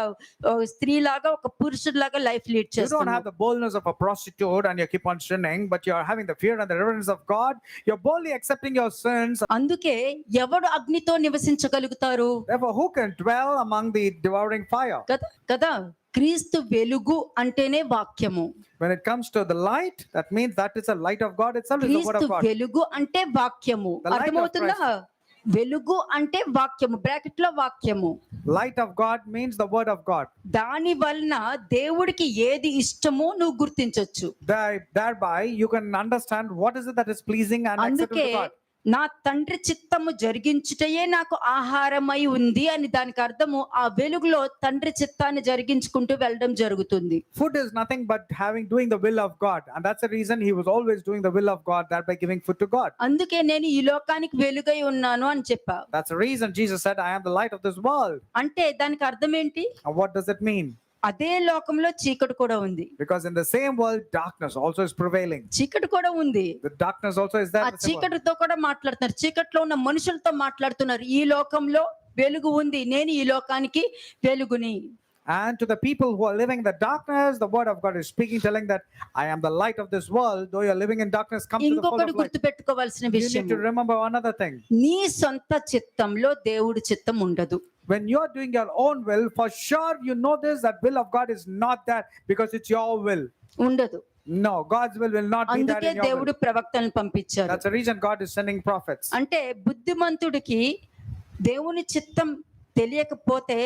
స్త్రీలాగా ఒక పురుషుడిలాగా life lead You don't have చేస్తున్నావు. the boldness of a prostitute and you keep on sinning, but you are having the fear and the reverence of God. You're boldly accepting your sins. అందుకే ఎవడు అగ్నితో నివసించగలుగుతారు Therefore, who can dwell among the devouring fire? కదా కదా. క్రీస్తు వెలుగు అంటేనే వాక్యము. When it comes to the light, that means that is the light of God itself, is the word క్రీస్తు of God. వెలుగు అంటే వాక్యము. The light of అర్థమవుతుందా? వెలుగు అంటే వాక్యము, బ్రాకెట్ లో వాక్యము. Light of God means the word of God. దాని వలన దేవుడికి ఏది ఇష్టమో నువ్వు గుర్తించొచ్చు. Thereby, you can understand what is it that is pleasing and acceptable అందుకే to God. నా తండ్రి చిత్తము జరిగించుటయే నాకు ఆహారమై ఉంది అని దానికి అర్థము ఆ వెలుగులో తండ్రి చిత్తాన్ని జరిగించుకుంటూ వెళ్ళడం జరుగుతుంది. Food is nothing but doing the will of God, and that's the reason he was always doing the will of God, thereby giving food to God. అందుకే నేను ఈ లోకానికి వెలుగై ఉన్నాను అని చెప్పా. That's the reason Jesus said, I am the light of this world. అంటే దానికి అర్థం ఏంటి? And what does it mean? అదే లోకంలో చీకటి కూడా ఉంది. Because in the same world, darkness also is prevailing. చీకటి కూడా ఉంది. The darkness also is there. ఆ in the same world. చీకటితో కూడా మాట్లాడుతున్నారు, చీకట్లో ఉన్న మనుషులతో మాట్లాడుతున్నారు. ఈ లోకంలో వెలుగు ఉంది, నేను ఈ లోకానికి వెలుగుని. And to the people who are living in the darkness, the word of God is speaking, telling that I am the light of this world. Though you are living in darkness, come to the full ఇంకొకటి of light. గుర్తు పెట్టుకోవాల్సిన You విషయం, need to remember another thing. నీ సొంత చిత్తంలో దేవుడి చిత్తం ఉండదు. When you're doing your own will, for sure you know this, that will of God is not there because it's your will. ఉండదు. No, God's will not be there అందుకే in your will. దేవుడు ప్రవక్తలను పంపించారు. That's the reason God is sending prophets. అంటే బుద్ధిమంతుడికి దేవుని చిత్తం తెలియకపోతే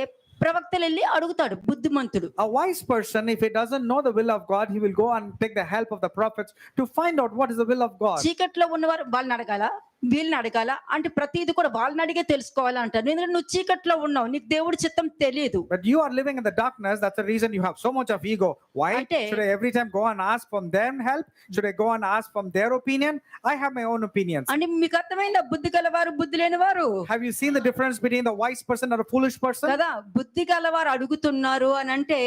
ప్రవక్తలు వెళ్ళి అడుగుతాడు. బుద్ధిమంతుడు A wise person, if he doesn't know the will of God, he will go and take the help of the prophets to find out what is the will of God. చీకట్లో ఉన్నవారు వాళ్ళని అడగాల, వీళ్ళని అడగాల అంటే ప్రతిది కూడా వాళ్ళని అడిగే తెలుసుకోవాలి అంటారు. ఎందుకంటే నువ్వు చీకట్లో ఉన్నావు, నీకు దేవుడి చిత్తం తెలియదు. But you are living in the darkness, that's the reason you have so much of ego. Why Ante- should I every time go and ask from them help? Should I go and ask from their opinion? I have my own opinions. అంటే మీకు అర్థమైందా? బుద్ధి గలవారు, బుద్ధి లేని వారు Have you seen the difference between the wise person and a foolish person? కదా. బుద్ధి గలవారు అడుగుతున్నారు అని అంటే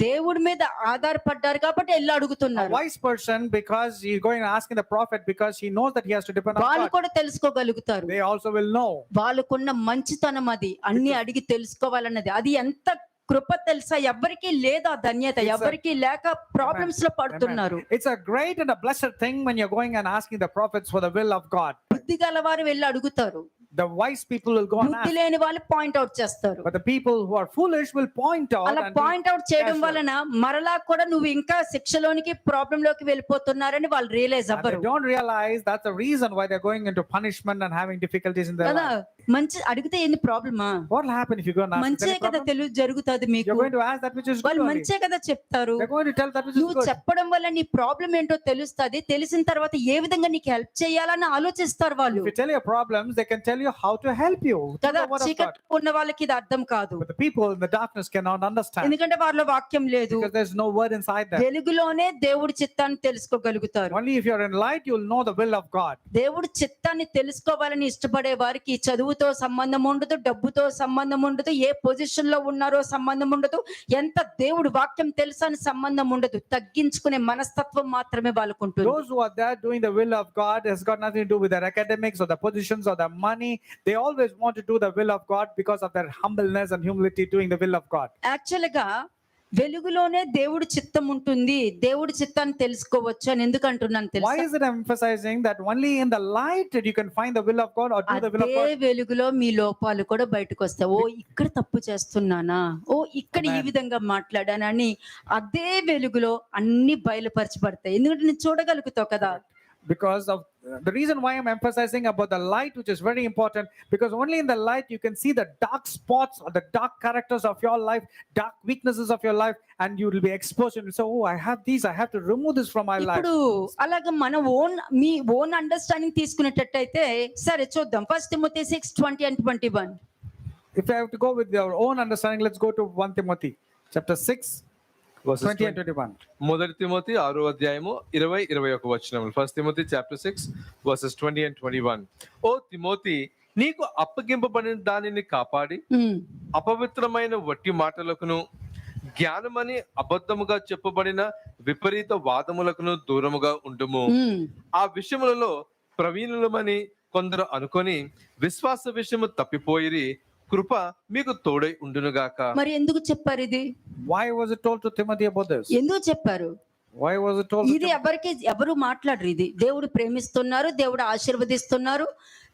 దేవుడి మీద ఆధారపడ్డారు కాబట్టి వెళ్ళి A అడుగుతున్నారు. wise person, because he's going and asking the prophet because he knows that he has to depend on వాళ్ళు God. కూడా తెలుసుకోగలుగుతారు. They also will know. వాళ్ళకున్న మంచితనం అది, అన్ని అడిగి తెలుసుకోవాలన్నది. అది ఎంత కృప తెలుసా? ఎవరికి లేదు ఆ ధన్యత, ఎవరికి లేక ప్రాబ్లమ్స్ లో పడుతున్నారు. It's a great and a blessed thing when you're going and asking the prophets for the will of God. బుద్ధి గలవారు వెళ్ళి అడుగుతారు, The wise people will go and బుద్ధి ask. లేని వాళ్ళు పాయింట్ అవుట్ చేస్తారు. But the people who are foolish will point out. అలా and point out చేయడం casual. వలన మరలా కూడా నువ్వు ఇంకా శిక్షలోనికి ప్రాబ్లం లోకి వెళ్ళిపోతున్నారని వాళ్ళు రియలైజ్ And అవ్వరు they don't realize that's the reason why they're going into punishment and having difficulties in their కదా. life. మంచి అడిగితే ఏంది ప్రాబ్లమా? What will happen if you go and ask? Is మంచే there any కదా problem? తెలుగు జరుగుతుంది మీకు. You're going to ask that which is good వాళ్ళు only. మంచే కదా చెప్తారు. They're going to tell that which is నువ్వు good. చెప్పడం వల్ల నీ ప్రాబ్లం ఏంటో తెలుస్తుంది. తెలిసిన తర్వాత ఏ విధంగా నీకు హెల్ప్ చేయాలని ఆలోచిస్తారు వాళ్ళు If you tell your problems, they can tell you how to help you. Through కదా. the word of God. చీకట్లో ఉన్న వాళ్ళకి ఇది అర్థం కాదు, But the people in the darkness cannot understand ఎందుకంటే వాళ్ళ వాక్యం లేదు. because there's no word inside them. వెలుగులోనే దేవుడి చిత్తాన్ని తెలుసుకోగలుగుతారు. Only if you're in light, you'll know the will of God. దేవుడి చిత్తాన్ని తెలుసుకోవాలని ఇష్టపడే వారికి చదువుతో సంబంధం ఉండదు, డబ్బుతో సంబంధం ఉండదు, ఏ పొజిషన్ లో ఉన్నారో సంబంధం ఉండదు, ఎంత దేవుడి వాక్యం తెలుసా అని సంబంధం ఉండదు. తగ్గించుకునే మనస్తత్వం మాత్రమే వాళ్ళకు ఉంటుంది. Those who are there doing the will of God has got nothing to do with their academics or their positions or their money. They always want to do the will of God because of their humbleness and humility doing the will of God. Actual గా వెలుగులోనే దేవుడి చిత్తం ఉంటుంది, దేవుడి చిత్తాన్ని తెలుసుకోవచ్చు అని ఎందుకు అంటున్నాను Why తెలుసా? is it emphasizing that only in the light that you can find the will of God or do the will of అదే God? వెలుగులో మీ లోపాలు కూడా బయటకు వస్తాయి. ఓ ఇక్కడ తప్పు చేస్తున్నానా, ఓ ఇక్కడ ఈ Amen. విధంగా మాట్లాడానని అదే వెలుగులో అన్ని బయలుపరచబడతాయి. ఎందుకంటే నేను చూడగలుగుతావు కదా. Because of the reason why I'm emphasizing about the light, which is very important, because only in the light you can see the dark spots or the dark characters of your life, dark weaknesses of your life, and you will be exposed and say, oh, I have these, I have to remove this from my life. ఇప్పుడు అలాగ మన మీ own understanding తీసుకునేటట్టయితే సరే చూద్దాం. 1 Timothy 6:20 and 21. If I have to go with your own understanding, let's go to 1 Timothy chapter 6 Verses 20 and 21. మొదటి Timothy 6వ అధ్యాయము 20-21 వచనములు. First Timothy chapter 6 verses 20 and 21. ఓ తిమోతి, నీకు అప్పగింపబడిన దానిని కాపాడి ఉమ్, అపవిత్రమైన వట్టి మాటలకును జ్ఞానమని అబద్ధముగా చెప్పబడిన విపరీత వాదములకును దూరముగా ఉండుము. ఉమ్. ఆ విషయములలో ప్రవీణులమని కొందరు అనుకొని విశ్వాస విషయము తప్పిపోయిరి. కృప మీకు తోడై ఉండునుగాక. మరి ఎందుకు చెప్పారు ఇది? Why was it told to Timothy about this? ఎందుకు చెప్పారు? Why was it told to ఇది ఎవరు మాట్లాడరు. ఇది దేవుడు ప్రేమిస్తున్నారు, దేవుడు ఆశీర్వదిస్తున్నారు,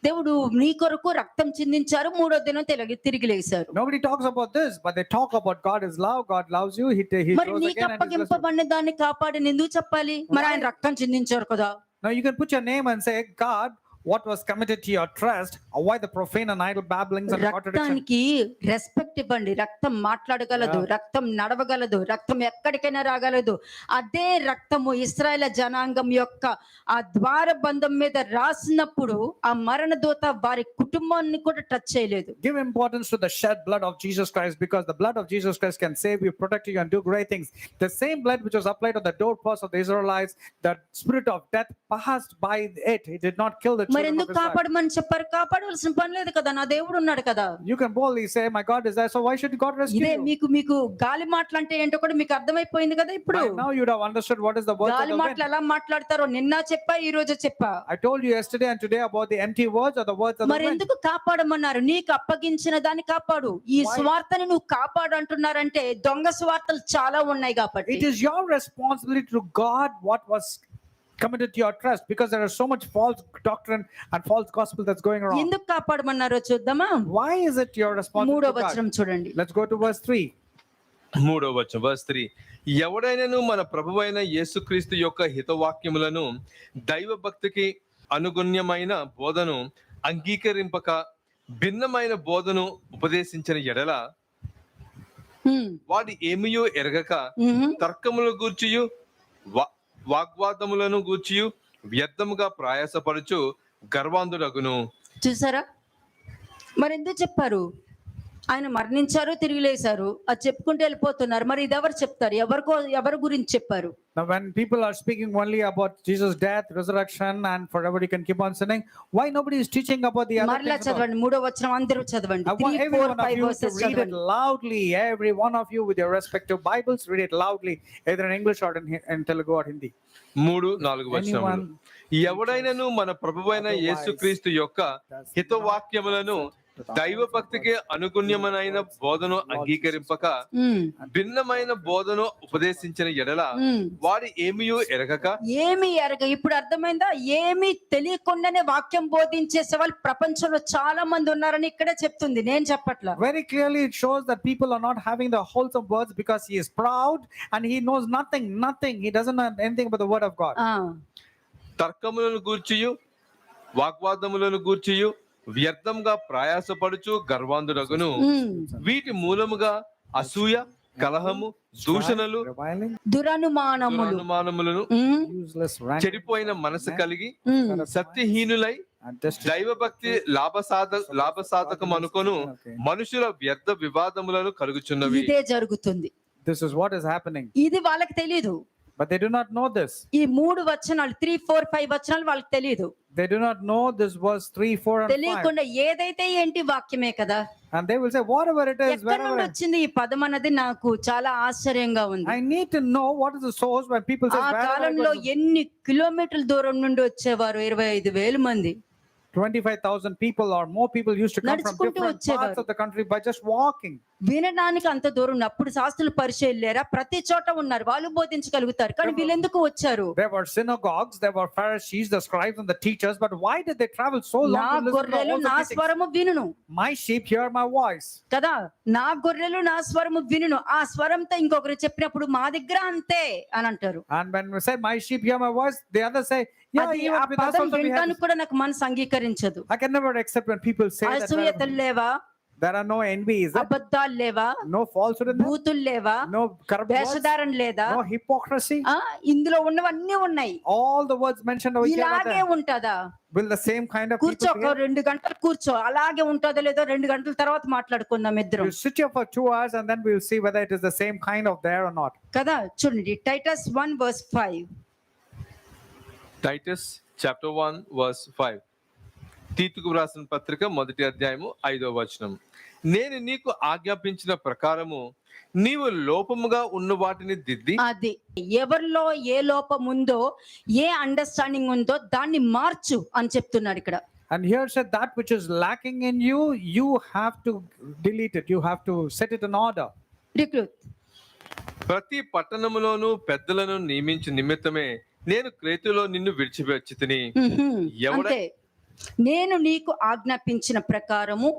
దేవుడు నీ కొరకు రక్తం చిందించారు, మూడో దినం తిరిగి లేశారు. Nobody talks about this, but they talk about God is love, God loves you, he మరి rose నీకు again and he blessed you. అప్పగింపబడిన దాన్ని కాపాడని ఎందుకు చెప్పాలి? మరి ఆయన రక్తం చిందించారు కదా. Now you can put your name and say, God, what was committed to your trust, avoid the profane and idle babblings and contradiction. రక్తానికి రెస్పెక్ట్ ఇవ్వండి. రక్తం మాట్లాడగలదు, రక్తం నడవగలదు, రక్తం ఎక్కడికైనా రాగలదు. అదే రక్తము ఇశ్రాయేల్ జనాంగం యొక్క ఆ ద్వార బంధం మీద రాసినప్పుడు ఆ మరణ దూత వారి కుటుంబాన్ని కూడా టచ్ చేయలేదు. Give importance to the shed blood of Jesus Christ, because the blood of Jesus Christ can save you, protect you, and do great things. The same blood which was applied on the doorpost of the Israelites, the spirit of death passed by it. It did not kill the మరి children of ఎందుకు Israel. కాపాడమని చెప్పారు? కాపాడవలసిన పని లేదు కదా, నా దేవుడు ఉన్నాడు కదా. You can boldly say, my God is there, so why should God rescue ఇదే you? మీకు గాలి మాటలు అంటే ఏంటో కూడా మీకు అర్థమైపోయింది కదా ఇప్పుడు. By now you'd have understood what is the words of గాలి the మాటలు wind. ఎలా మాట్లాడతారో నిన్న చెప్పా, ఈ రోజు చెప్పా. I told you yesterday and today about the empty words or the words of the మరి wind. ఎందుకు కాపాడమన్నారు? నీకు అప్పగించిన దాన్ని కాపాడు. ఈ స్వార్థని నువ్వు కాపాడు అంటున్నారంటే దొంగ స్వార్థలు చాలా ఉన్నాయి కాబట్టి. It is your responsibility to guard what was committed to your trust, because there is so much false doctrine and false gospel that's going around. ఎందుకు కాపాడమన్నారో చూద్దామా? Why is it your responsibility మూడో to guard? వచనం చూడండి. Let's go to verse 3. 3వ వచనం verse 3. ఎవడైనను మన ప్రభువైన యేసుక్రీస్తు యొక్క హితవాక్యములను దైవ భక్తికి అనుగుణ్యమైన బోధను అంగీకరింపక భిన్నమైన బోధను ఉపదేశించిన ఎడల వాడు ఏమియో ఎరగక తర్కముల గూర్చియు వాగ్వాదములను గూర్చియు వ్యర్థముగా ప్రయాసపడుచు గర్వాంధుడగును. చూసారా? మరి ఎందుకు చెప్పారు? ఆయన మరణించారు, తిరిగి లేశారు, అది చెప్పుకుంటూ వెళ్ళిపోతున్నారు. మరి ఇది ఎవరు చెప్తారు? ఎవరి గురించి చెప్పారు? Now when people are speaking only about Jesus' death, resurrection, and forever you can keep on sinning, why nobody is teaching about the other మరలా things? About? చదవండి, మూడో వచనం అందరూ చదవండి. I want 3, every 4, one of 5 you to verses read it చదవండి. loudly. Every one of you with your respective Bibles, read it loudly, either in English or in Telugu or Hindi. 3-4 వచనములు. ఎవడైనను మన ప్రభువైన యేసుక్రీస్తు యొక్క హితవాక్యములను దైవ భక్తికి అనుగుణ్యమైన బోధను అంగీకరింపక భిన్నమైన బోధను ఉపదేశించిన ఎడల వాడు ఏమియో ఎరగక. ఇప్పుడు అర్థమైందా? ఏమీ తెలియకుండానే వాక్యం బోధించేసే వాళ్ళు ప్రపంచంలో చాలా మంది ఉన్నారని ఇక్కడే చెప్తుంది, నేను చెప్పట్లా. Very clearly it shows that people are not having the wholesome words because he is proud and he knows nothing. He doesn't know anything about the word of God. తర్కములను గూర్చియు వాగ్వాదములను గూర్చియు వ్యర్థంగా ప్రయాసపడుచు గర్వాంధుడగును. వీటి మూలముగా అసూయ, కలహము, దూషణలు, Reviling, దురనుమానములను, useless rant, చెడిపోయిన మనసు కలిగి సత్యహీనులై and destruction. దైవభక్తి లాభసాధకం అనుకొను మనుషుల వ్యర్థ వివాదములను కలుగుచున్నవి. ఇదే జరుగుతుంది. This is what is happening. ఇది వాళ్ళకి తెలియదు. But they do not know this. ఈ 3 వచనాలు 3, 4, 5 వచనాలు వాళ్ళకి తెలియదు. They do not know this verse 3, 4 and 5. తెలియకుండా ఏదైతే ఏంటి వాక్యమే కదా. And they will say whatever it is, ఎక్కడ నుండి వచ్చింది ఈ పదం అన్నది నాకు చాలా ఆశ్చర్యంగా ఉంది. I need to know what is the source when people say ఆ కాలంలో ఎన్ని కిలోమీటర్ల దూరం నుండి వచ్చేవారు? 25,000 మంది. 25,000 people or more people used to come from నడుచుకుంటూ different parts వచ్చేవారు. of the country by just walking. వినడానికి అంత దూరం ఉన్న అప్పుడు శాస్త్రులు పరిచయం లేరా? ప్రతి చోట ఉన్నారు, వాళ్ళు బోధించగలుగుతారు. కానీ వీళ్ళు ఎందుకు వచ్చారు? There were synagogues, there were Pharisees, the scribes and the teachers, but why did they travel so నా long to listen to గొర్రెలు all the నా teachings? స్వరము వినును My sheep hear my voice. కదా, నా గొర్రెలు నా స్వరము వినును. ఆ స్వరంతో ఇంకొకరు చెప్పినప్పుడు మా దగ్గర అంతే అని అంటారు. And when we say my sheep hear my voice, the others say, yeah, అది even ఆ with us పదం also we have. వినడానికి కూడా నాకు మనసు అంగీకరించదు. I can never accept when people say that అసూయతలు లేవా? there are no envies, అబద్ధాలు లేవా? no falsehood in them, బూతులు లేవా? no corrupt words, వేషధారణ లేదా? no hypocrisy. ఇందులో ఉన్నవన్నీ ఉన్నాయి. All the words mentioned over here are ఇలాగే there. ఉంటదా? Will the same kind of కూర్చో, people ఒక behave? 2 గంటలు కూర్చో, అలాగే ఉంటుందో లేదో 2 గంటల తర్వాత మాట్లాడుకుందాం ఇద్దరం. You sit here for 2 hours and then we'll see whether it is the same kind of there or not. కదా, చూడండి టైటస్ 1:5. Titus chapter 1:5. తీతుకు వ్రాసిన పత్రిక 1వ అధ్యాయము 5వ వచనం. నేను నీకు ఆజ్ఞాపించిన ప్రకారము నీవు లోపముగా ఉన్న వాటిని దిద్ది, అది ఎవరిలో ఏ లోపం ఉందో, ఏ అండర్స్టాండింగ్ ఉందో దాన్ని మార్చు అని చెప్తున్నాడు ఇక్కడ. And here said that which is lacking in you, you have to delete it. You have to set it in order. Recruit ప్రతి పట్టణములోను పెద్దలను నియమించి నిమిత్తమే నేను క్రేతులో నిన్ను విడిచిపెచ్చితిని. ఎవడ- అంటే నేను నీకు ఆజ్ఞాపించిన ప్రకారము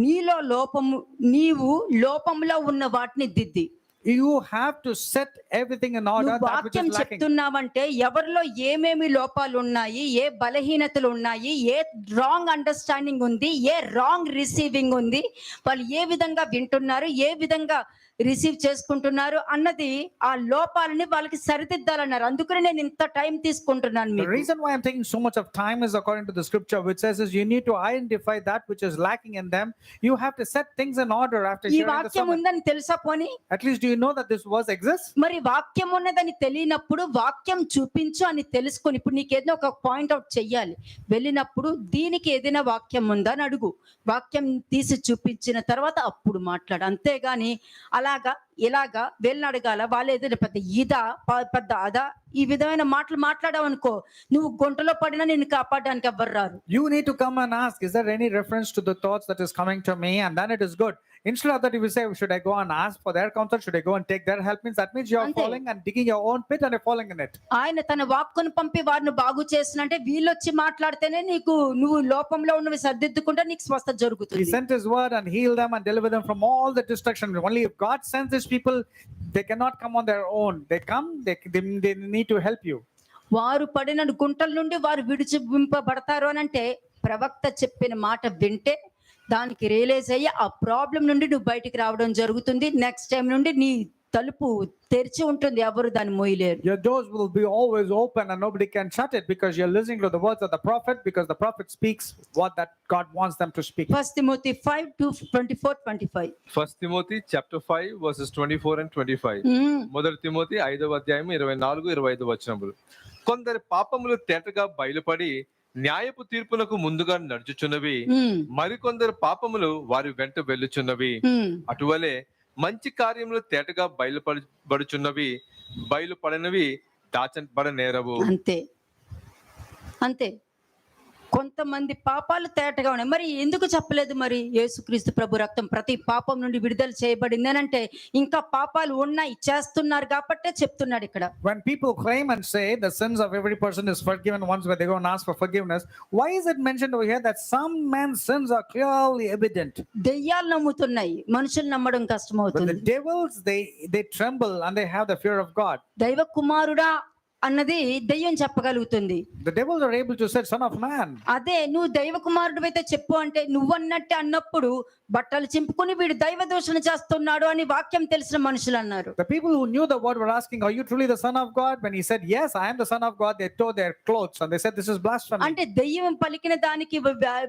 నీలో లోపము, నీవు లోపములో ఉన్న వాటిని దిద్ది. You have to set everything in order, నువ్వు that which వాక్యం is lacking. చెప్తున్నావంటే ఎవరిలో ఏమేమి లోపాలు ఉన్నాయి, ఏ బలహీనతలు ఉన్నాయి, ఏ రాంగ్ అండర్స్టాండింగ్ ఉంది, ఏ రాంగ్ రిసీవింగ్ ఉంది, వాళ్ళు ఏ విధంగా వింటున్నారు, ఏ విధంగా రిసీవ్ చేసుకుంటున్నారు అన్నది, ఆ లోపాలని వాళ్ళకి సరిదిద్దాలన్నారు. అందుకనే నేను ఇంత టైం తీసుకుంటున్నాను The మీకు. reason why I'm taking so much of time is according to the scripture, which says is you need to identify that which is lacking in them. You have to set things in order after ఈ hearing the వాక్యం sermon. ఉందని తెలుసా పోనీ? At least do you know that this verse exists? మరి వాక్యం ఉన్నదని తెలియనప్పుడు వాక్యం చూపించు అని తెలుసుకొని, ఇప్పుడు నీకు ఏదైనా ఒక పాయింట్ అవుట్ చెయ్యాలి, వెళ్ళినప్పుడు దీనికి ఏదైనా వాక్యం ఉందా అని అడుగు. వాక్యం తీసి చూపించిన తర్వాత అప్పుడు మాట్లాడు. అంతేగాని అలాగా ఇలాగా వెళ్ళని అడగాల, వాళ్ళు ఏదైనా పెద్ద ఇదా పెద్ద అదా ఈ విధమైన మాటలు మాట్లాడావు అనుకో, నువ్వు గుంటలో పడినా నిన్ను కాపాడడానికి ఎవ్వరు రారు. You need to come and ask, is there any reference to the thoughts that is coming to me? And then it is good. Instead of that, if you say, should I go and ask for their counsel? Should I go and take their help? Means that means you are Ante. falling and digging your own pit and you're falling in it. ఆయన తన వాక్కును పంపి వారిని బాగు చేసినంటే వీళ్ళొచ్చి మాట్లాడితేనే నీకు, నువ్వు లోపంలో ఉన్నవి సర్దిద్దుకుంటే నీకు స్వస్థత He జరుగుతుంది. sent his word and healed them and delivered them from all the destruction. Only if God sends his people, they cannot come on their own. They come, they need to help you. వారు పడిన గుంటల నుండి వారు విడిచివింపబడతారు అని అంటే, ప్రవక్త చెప్పిన మాట వింటే దానికి రియలైజ్ అయ్యి ఆ ప్రాబ్లం నుండి నువ్వు బయటికి రావడం జరుగుతుంది. నెక్స్ట్ టైం నుండి నీ తలుపు తెరిచి ఉంటుంది, ఎవరు దాన్ని మోయలేరు. Your doors will be always open and nobody can shut it because you're listening to the words of the prophet, because the prophet speaks what that God wants them to speak. 1 Timothy 5:24-25. 1 Timothy chapter 5:24 and 25. మొదటి Timothy 5వ అధ్యాయం 24-25 వచనములు. కొందరి పాపములు తేటగా బయలుపడి న్యాయపు తీర్పునకు ముందుగా నడుచుచున్నవి, మరికొందరు పాపములు వారి వెంట వెళ్ళుచున్నవి. అటువలే మంచి కార్యములు తేటగా బయలుపడుచున్నవి, బయలుపడనవి దాచబడనేరవు. అంతే అంతే. కొంతమంది పాపాలు తేటగా ఉన్నాయి. మరి ఎందుకు చెప్పలేదు? మరి యేసుక్రీస్తు ప్రభు రక్తం ప్రతి పాపం నుండి విడుదల చేయబడింది అని అంటే, ఇంకా పాపాలు ఉన్నాయి, చేస్తున్నారు కాబట్టే చెప్తున్నాడు ఇక్కడ. When people claim and say the sins of every person is forgiven once when they go and ask for forgiveness, why is it mentioned over here that some men's sins are clearly evident? దెయ్యాలు నమ్ముతున్నాయి, మనుషులు నమ్మడం But కష్టమవుతుంది. the devils, they tremble and they have the fear of God. దైవ కుమారుడా అన్నది దెయ్యం చెప్పగలుగుతుంది. The devils are able to say son of man. అదే నువ్వు దైవ కుమారుడు అయితే చెప్పు అంటే, నువ్వన్నట్టే అన్నప్పుడు బట్టలు చింపుకుని వీడు దైవ దూషణ చేస్తున్నాడు అని వాక్యం తెలిసిన మనుషులు అన్నారు. The people who knew the word were asking, are you truly the son of God? When he said, yes, I am the son of God, they tore their clothes and they said, this is blasphemy. అంటే దెయ్యం పలికిన దానికి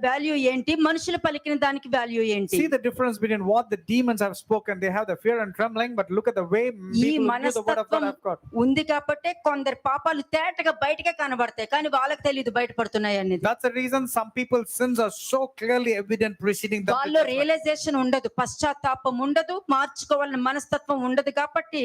value ఏంటి, మనుషులు పలికిన దానికి value ఏంటి? See the difference between what the demons have spoken. They have the fear and trembling, but look at the way ఈ people knew the word of God మనస్తత్వం have got. ఉంది కాబట్టి కొందరు పాపాలు తేటగా బయటకే కనబడతాయి, కానీ వాళ్ళకి తెలియదు బయటపడుతున్నాయి అనేది. That's the reason some people's sins are so clearly evident preceding them. to వాళ్ళలో judgment. రియలైజేషన్ ఉండదు, పశ్చాత్తాపం ఉండదు, మార్చుకోవాలని మనస్తత్వం ఉండదు. కాబట్టి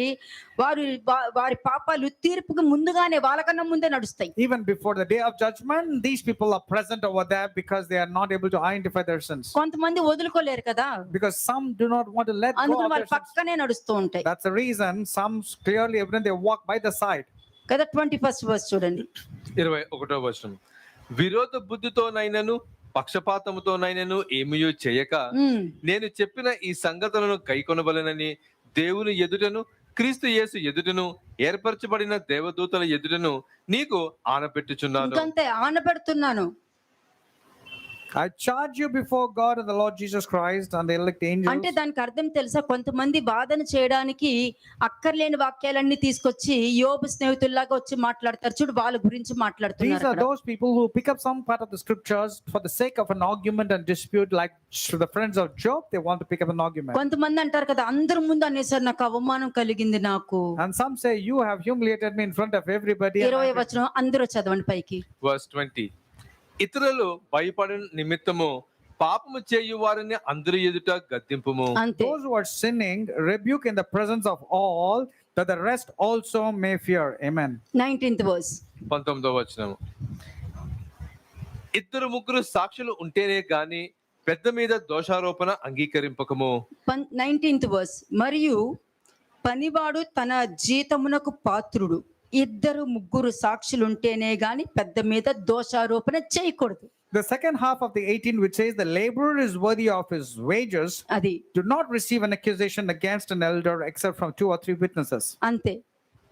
వారి పాపాలు తీర్పుకు ముందుగానే వాళ్ళకన్నా ముందే నడుస్తాయి. Even before the day of judgment, these people are present over there because they are not able to identify their sins. కొంతమంది వదులుకోలేరు కదా, Because some do not want to let go అందుకని of వాళ్ళ their sins. పక్కనే నడుస్తూ ఉంటాయి That's the reason some clearly evident they walk by the side. కదా. 21st verse చూడండి. 21వ వచనం. విరోధ బుద్ధితోనైనను పక్షపాతముతోనైనను ఏమీయూ చేయక ఉమ్. నేను చెప్పిన ఈ సంగతులను కైకొనవలెనని దేవుని ఎదుటను క్రీస్తు యేసు ఎదుటను ఏర్పరచబడిన దేవదూతల ఎదుటను నీకు ఆనపెట్టుచున్నాను. ఇంకంతే ఆనబెడుతున్నాను. I charge you before God and the Lord Jesus Christ and the elect angels. అంటే దానికి అర్థం తెలుసా? కొంతమంది వాదన చేయడానికి అక్కర్లేని వాక్యాలన్నీ తీసుకొచ్చి యోబు స్నేహితుల్లాగా వచ్చి మాట్లాడతారు చూడు, వాళ్ళ గురించి These మాట్లాడుతున్నారు are అక్కడ. those people who pick up some part of the scriptures for the sake of an argument and dispute, like to the friends of Job, they want to pick up an argument. కొంతమంది అంటారు కదా, అందరి ముందు అనేసారు, నాకు అవమానం కలిగింది నాకు. And some say, you have humiliated me in front of everybody. And 20వ వచనం అందరూ చదవండి పైకి. వర్స్ 20. ఇతరులు భయపడ నిమిత్తము పాపము చేయు వారిని అందరి ఎదుట గద్దింపుము. అంతే. those who are sinning, rebuke in the presence of all, that the rest also may fear. Amen. 19th verse. 19వ వచనం. ఇద్దరు ముగ్గురు సాక్షులు ఉంటేనే గాని పెద్ద మీద దోషారోపణ అంగీకరింపకము. 19th verse. మరియు పనివాడు తన జీతమునకు పాత్రుడు, ఇద్దరు ముగ్గురు సాక్షులుంటేనే గాని పెద్ద మీద దోషారోపణ చేయకూడదు. The second half of the 18, which says the laborer is worthy of his wages, అది do not receive an accusation against an elder except from 2 or 3 witnesses. అంతే.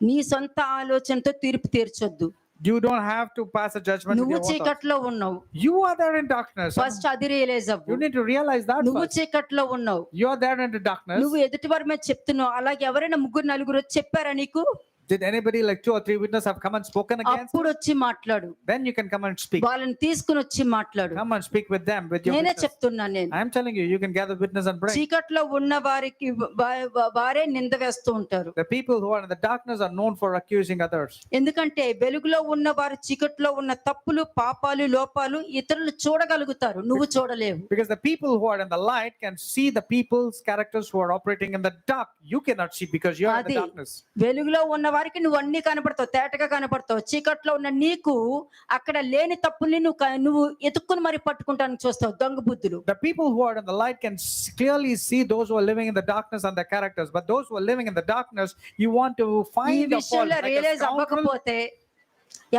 నీ సొంత ఆలోచనతో తీర్పు తీర్చొద్దు. You don't have to pass a judgment with నువ్వు your own thoughts. చీకట్లో ఉన్నావు, You are there in darkness. First అది రియలైజ్ You అవ్వు. need to realize that నువ్వు first. చీకట్లో ఉన్నావు, You are there in the darkness. నువ్వు ఎదుటి వారి మీద చెప్తున్నావు. అలాగే ఎవరైనా ముగ్గురు నలుగురు వచ్చి చెప్పారా నీకు? Did anybody like 2 or 3 witnesses have come and spoken against? అప్పుడు వచ్చి మాట్లాడు. Then you can come and speak. వాళ్ళని తీసుకుని వచ్చి మాట్లాడు. Come and speak with them, with your నేనే witness. చెప్తున్నాను నేను. I am telling you, you can gather witness and pray. చీకట్లో ఉన్న వారికి వారే నింద వేస్తూ ఉంటారు. The people who are in the darkness are known for accusing others. ఎందుకంటే వెలుగులో ఉన్న వారు చీకట్లో ఉన్న తప్పులు, పాపాలు, లోపాలు ఇతరులు చూడగలుగుతారు, నువ్వు చూడలేవు. Because the people who are in the light can see the people's characters who are operating in the dark. You cannot see because you are in the అది darkness. వెలుగులో ఉన్న వారికి నువ్వు అన్ని కనపడతావు, తేటగా కనపడతావు. చీకట్లో ఉన్న నీకు అక్కడ లేని తప్పుల్ని నువ్వు ఎతుక్కుని మరి పట్టుకుంటానికి చూస్తావు, దొంగ బుద్ధులు. The people who are in the light can clearly see those who are living in the darkness and their characters. But those who are living in the darkness, you want to ఈ find the fault. విషయంలో Like a realise scoundrel, అవ్వకపోతే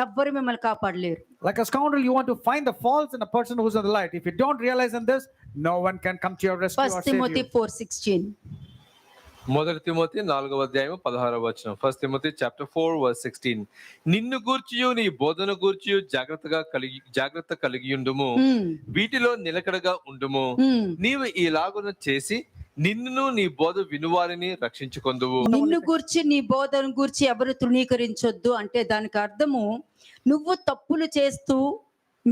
ఎవ్వరు మిమ్మల్ని కాపాడలేరు. like a scoundrel, you want to find the faults in a person who's in the light. If you don't realize in this, no one can come to your rescue or 1 save Timothy you. 4:16. మొదటి Timothy 4వ అధ్యాయం 16వ వచనం. 1 Timothy chapter 4 verse 16. నిన్ను గూర్చియు నీ బోధన గూర్చియు జాగ్రత్త కలిగియుండుము, వీటిలో నిలకడగా ఉండుము. నీవు ఇలాగున చేసి నిన్నును నీ బోధ వినువారిని రక్షించుకొందువు. నిన్ను గూర్చి నీ బోధన గూర్చి ఎవరు తృణీకరించొద్దు అంటే దానికి అర్థము నువ్వు తప్పులు చేస్తూ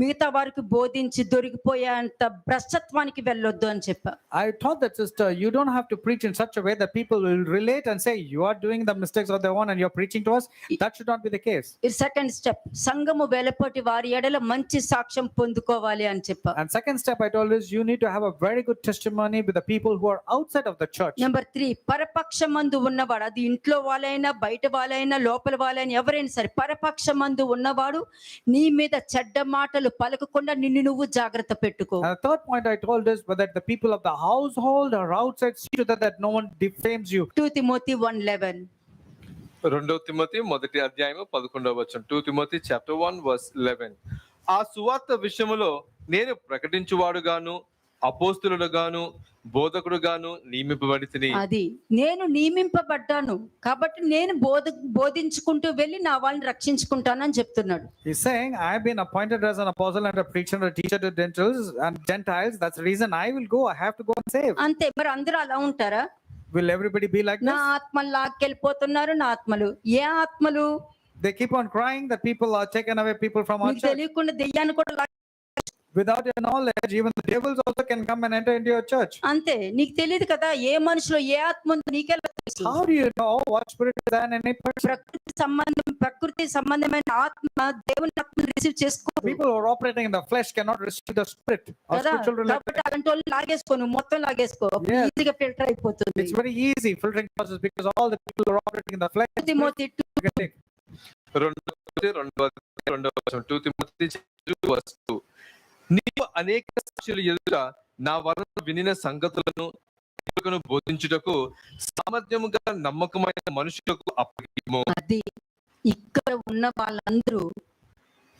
మిగతా వారికి బోధించి దొరికిపోయేంత భ్రష్టత్వానికి వెళ్ళొద్దు అని చెప్పా. I thought that, sister, you don't have to preach in such a way that people will relate and say you are doing the mistakes of their own and you're preaching to us. That should not be the case. ఇది second step. సంఘము వెలపటి వారి ఎడల మంచి సాక్ష్యం పొందుకోవాలి అని చెప్పా. And second step I told is you need to have a very good testimony with the people who are outside of the church. Number 3, పరపక్షమందు ఉన్నవాడు, అది ఇంట్లో వాళ్ళైనా బయట వాళ్ళైనా లోపల వాళ్ళైనా ఎవరైనా సరే, పరపక్షమందు ఉన్నవాడు నీ మీద చెడ్డ మాటలు పలకకుండా నిన్ను నువ్వు జాగ్రత్త పెట్టుకో. And the third point I told is whether the people of the household or outside, see to that no one defames you. 2 Timothy 1:11. 2 Timothy మొదటి అధ్యాయం 11వ వచనం. 2 Timothy chapter 1 verse 11. ఆ సువార్త విషయములో నేను ప్రకటించువాడుగాను అపోస్తులుగాను బోధకుడుగాను నియమింపబడితిని. అది నేను నియమింపబడ్డాను కాబట్టి నేను బోధించుకుంటూ వెళ్ళి నా వాళ్ళని రక్షించుకుంటానని చెప్తున్నాడు. He's saying I've been appointed as an apostle and a preacher and a teacher to Gentiles. That's the reason I will go. I have to go and save. అంతే. మరి అందరూ అలా ఉంటారా? Will everybody be like నా this? ఆత్మలు లాక్కెళ్ళిపోతున్నారు. నా ఆత్మలు ఏ ఆత్మలు? They keep on crying that people are taken away, people from our నీకు church. తెలియకుండా దెయ్యాన్ని కూడా Without your knowledge, even the devils also can come and enter into your church. అంతే. నీకు తెలియదు కదా ఏ మనిషిలో ఏ ఆత్మ ఉందో నీకెలా తెలుసు. How do you know what spirit is in any person? ప్రకృతి సంబంధమైన ఆత్మ దేవుని ఆత్మను రిసీవ్ చేసుకోదు People who are operating in the flesh cannot receive the spirit or కదా. spiritual కాబట్టి relationship. అలాంటి వాళ్ళు లాగేసుకోను, మొత్తం లాగేసుకో, Yes. ఈజీగా ఫిల్టర్ అయిపోతుంది. It's very easy filtering process because all the people who are operating in the flesh. Timothy you can take. 2 Timothy 2:2 నీవు అనేక సాక్షుల ఎదుట నా వలన వినిన సంగతులను ఇతరులకు బోధించుటకు సామర్థ్యముగా నమ్మకమైన మనుషులకు అప్పగిమ్ము. అది ఇక్కడ ఉన్న వాళ్ళందరూ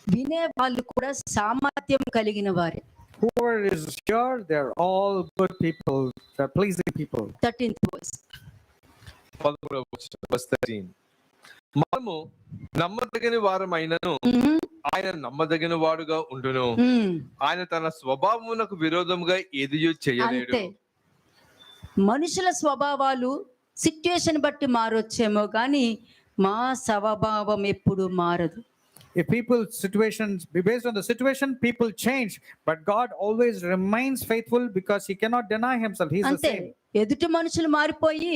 వినే వాళ్ళు కూడా సామర్థ్యం కలిగిన వారే. Whoever is here, they're all good people. They're pleasing people. 13th verse. 11వ వచనం, verse 13. మనము నమ్మదగిన వారమైనను ఆయన నమ్మదగిన వాడుగా ఉండును. ఆయన తన స్వభావమునకు విరోధముగా ఏదియూ చేయలేడు. అంతే, మనుషుల స్వభావాలు సిట్యుయేషన్ బట్టి మారొచ్చేమో కానీ మా స్వభావం ఎప్పుడు మారదు. If people's situations be based on the situation, people change, but God always remains faithful because he cannot deny himself. He's the అంతే, same. ఎదుటి మనుషులు మారిపోయి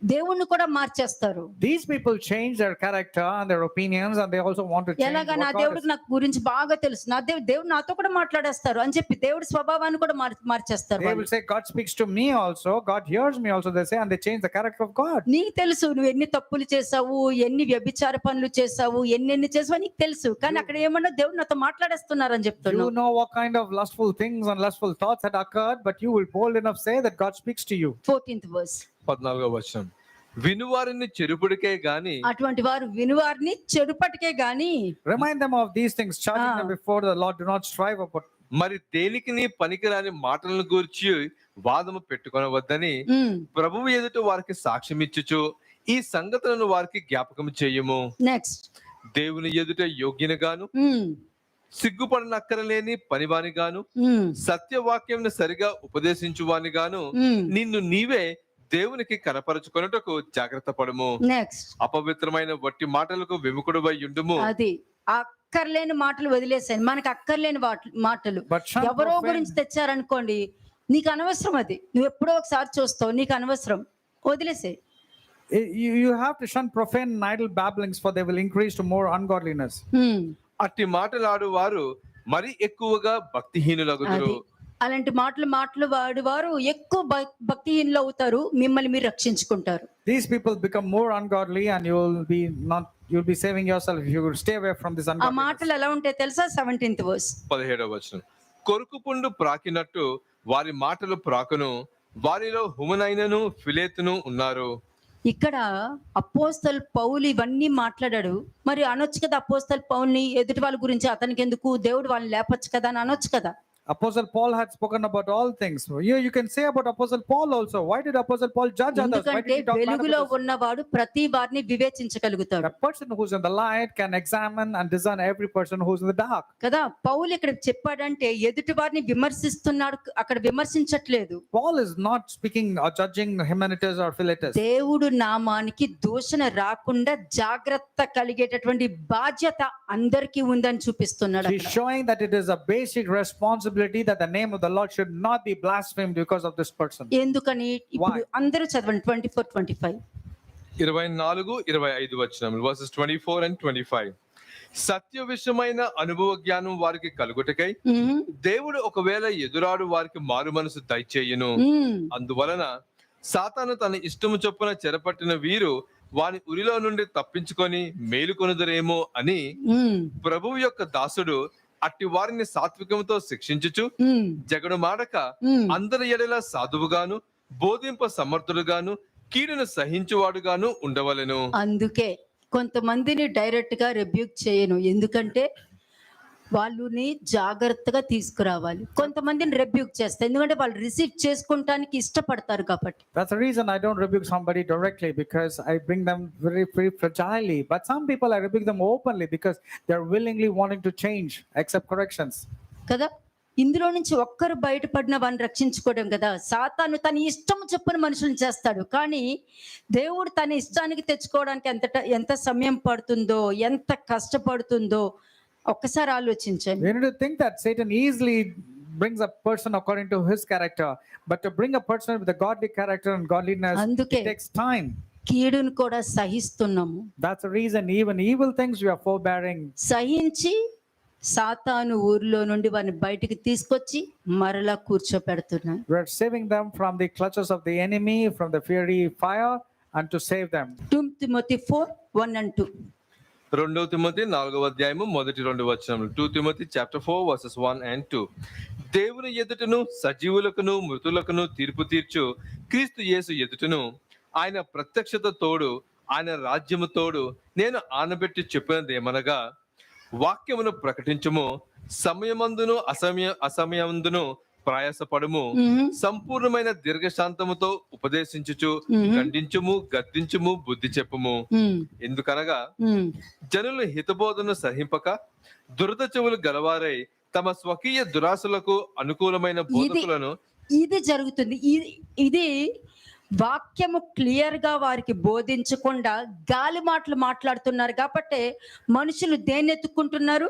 దేవుణ్ణి కూడా మార్చేస్తారు. These people change their character and their opinions, and they also want to change ఎలాగా, what నా God దేవుడికి is. నాకు గురించి బాగా తెలుసు, నా దేవుడు నాతో కూడా మాట్లాడేస్తారు అని చెప్పి దేవుడి స్వభావాన్ని కూడా మార్చేస్తారు They వాళ్ళు. will say, God speaks to me also, God hears me also, they say, and they change the character of God. నీకు తెలుసు నువ్వు ఎన్ని తప్పులు చేసావు, ఎన్ని వ్యభిచార పనులు చేసావు, ఎన్ని చేసావు నీకు తెలుసు, కానీ అక్కడ ఏమన్నా దేవుడు నాతో మాట్లాడేస్తున్నారు అని You చెప్తున్నావు. know what kind of lustful things and lustful thoughts had occurred, but you will bold enough say that God speaks to you. 14th verse. 14వ వచనం, వినువారిని చెరుపుడికే గాని అటువంటి వారు వినువారిని చెడుపటికే గాని Remind them of these things, charging them before the Lord. Do not strive about. మరి దేనికి నీ పనికిరాని మాటలను గూర్చి వాదము పెట్టుకొనవద్దని ప్రభువు ఎదుట వారికి సాక్ష్యం ఇచ్చుచు ఈ సంగతులను వారికి జ్ఞాపకం చేయము. నెక్స్ట్, దేవుని ఎదుట యోగ్యనుగాను సిగ్గుపడనక్కరలేని పనివానిగాను సత్యవాక్యం సరిగా ఉపదేశించువానిగాను నిన్ను నీవే దేవునికి కనపరచుకొనుటకు జాగ్రత్త పడము. నెక్స్ట్, అపవిత్రమైన వట్టి మాటలకు విముఖుడువై ఉండుము. అది అక్కర్లేని మాటలు వదిలేసాను, మనకు అక్కర్లేని మాటలు But shun ఎవరో profane- గురించి తెచ్చారనుకోండి, నీకు అనవసరం, అది నువ్వు ఎప్పుడో ఒకసారి చూస్తావు, నీకు అనవసరం, వదిలేసే. You have to shun profane and idle babblings, for they will increase to more ungodliness. అట్టి మాటలాడు వారు మరి ఎక్కువగా భక్తిహీనులగుదురు. అది అలాంటి మాటలు వాడు ఎక్కువ భక్తిహీనులు అవుతారు, మిమ్మల్ని మీరు రక్షించుకుంటారు. These people become more ungodly, and you'll be saving yourself if you will stay away from this ఆ ungodliness. మాటలు ఎలా ఉంటాయి తెలుసా? 17th verse. 17వ వచనం, కొరుకు పుండు ప్రాకినట్టు వారి మాటలు ప్రాకును, వారిలో హుమనైనను ఫిలేతును ఉన్నారు. ఇక్కడ అపోస్తలు పౌలు ఇవన్నీ మాట్లాడాడు, మరి అనొచ్చు కదా అపోస్తలు పౌల్ని, ఎదుటి వాళ్ళ గురించి అతనికి ఎందుకు, దేవుడు వాళ్ళని లేపొచ్చు కదా అని అనొచ్చు కదా. Apostle Paul had spoken about all things. You can say about Apostle Paul also. Why did Apostle Paul judge others? Why did ఎందుకంటే he talk bad వెలుగులో about others? ఉన్నవాడు ప్రతి వారిని వివేచించగలుగుతాడు The person who's in the light can examine and discern every person who's in the dark. కదా. పౌలు ఇక్కడ చెప్పాడంటే ఎదుటి వారిని విమర్శిస్తున్నాడు, అక్కడ విమర్శించట్లేదు. Paul is not speaking or judging Hymenaeus or Philetus. దేవుడు నామానికి దూషణ రాకుండా జాగ్రత్త కలిగేటటువంటి బాధ్యత అందరికీ ఉందని చూపిస్తున్నాడు He's అక్కడ. showing that it is a basic responsibility that the name of the Lord should not be blasphemed because of this person. ఎందుకని ఇప్పుడు అందరూ చదవండి 24-25. 24-25 వచనములు, verses 24 and 25. సత్య విషయమైన అనుభవ జ్ఞానం వారికి కలుగుటకై దేవుడు ఒకవేళ ఎదురాడు వారికి మారు మనసు దయచేయును. అందువలన సాతాను తన ఇష్టము చొప్పున చెరపట్టిన వీరు వాని ఉరిలో నుండి తప్పించుకొని మేలుకొనుదరేమో అని ప్రభువు యొక్క దాసుడు అట్టి వారిని సాత్వికంతో శిక్షించుచు జగడు మాడక అందరి ఎడల సాధువుగాను బోధింప సమర్థుడుగాను కీడును సహించువాడుగాను ఉండవలెను. అందుకే కొంతమందిని డైరెక్ట్ గా రిబ్యూక్ చేయను, ఎందుకంటే వాళ్ళని జాగ్రత్తగా తీసుకురావాలి. కొంతమందిని రిబ్యూక్ చేస్తాను ఎందుకంటే వాళ్ళు రిసీవ్ చేసుకుంటానికి ఇష్టపడతారు కాబట్టి. That's the reason I don't rebuke somebody directly, because I bring them very, very fragilely. But some people I rebuke them openly because they're willingly wanting to change, accept corrections. కదా, ఇందులో నుంచి ఒక్కరు బయటపడిన వాడిని రక్షించుకోవడం కదా. సాతాను తన ఇష్టం చొప్పున మనుషులను చేస్తాడు, కానీ దేవుడు తన ఇష్టానికి తెచ్చుకోవడానికి ఎంత సమయం పడుతుందో, ఎంత కష్టపడుతుందో ఒక్కసారి ఆలోచించండి. You need to think that Satan easily brings a person according to his character, but to bring a person with a godly character and godliness, అందుకే it takes time. కీడును కూడా సహిస్తున్నాము. That's the reason even evil things we are forbearing. సహించి సాతాను ఊరిలో నుండి వారిని బయటికి తీసుకొచ్చి మరలా కూర్చోపెడుతున్నాను. We are saving them from the clutches of the enemy, from the fiery fire, and to save them. 2 Timothy 4:1 and 2. 2 Timothy 4వ అధ్యాయము మొదటి 2 వచనములు. 2 తిమోతి చాప్టర్ 4 వర్సెస్ 1 and 2. దేవుని ఎదుటను సజీవులకును మృతులకును తీర్పు తీర్చు క్రీస్తు యేసు ఎదుటను ఆయన ప్రత్యక్షత తోడు ఆయన రాజ్యము తోడు నేను ఆనబెట్టి చెప్పినదేమనగా వాక్యమును ప్రకటించుము, సమయమందును అసమయమందును ప్రయాసపడుము, సంపూర్ణమైన దీర్ఘశాంతముతో ఉపదేశించుచు ఖండించుము, గద్దించుము, బుద్ధి చెప్పుము. ఎందుకనగా జనులు హితబోధను సహింపక దురద చెవులు గలవారై తమ స్వకీయ దురాశలకు అనుకూలమైన బోధకులను ఇది జరుగుతుంది. ఇది వాక్యము క్లియర్ గా వారికి బోధించకుండా గాలి మాటలు మాట్లాడుతున్నారు కాబట్టి మనుషులు దేన్ని ఎత్తుకుంటున్నారు?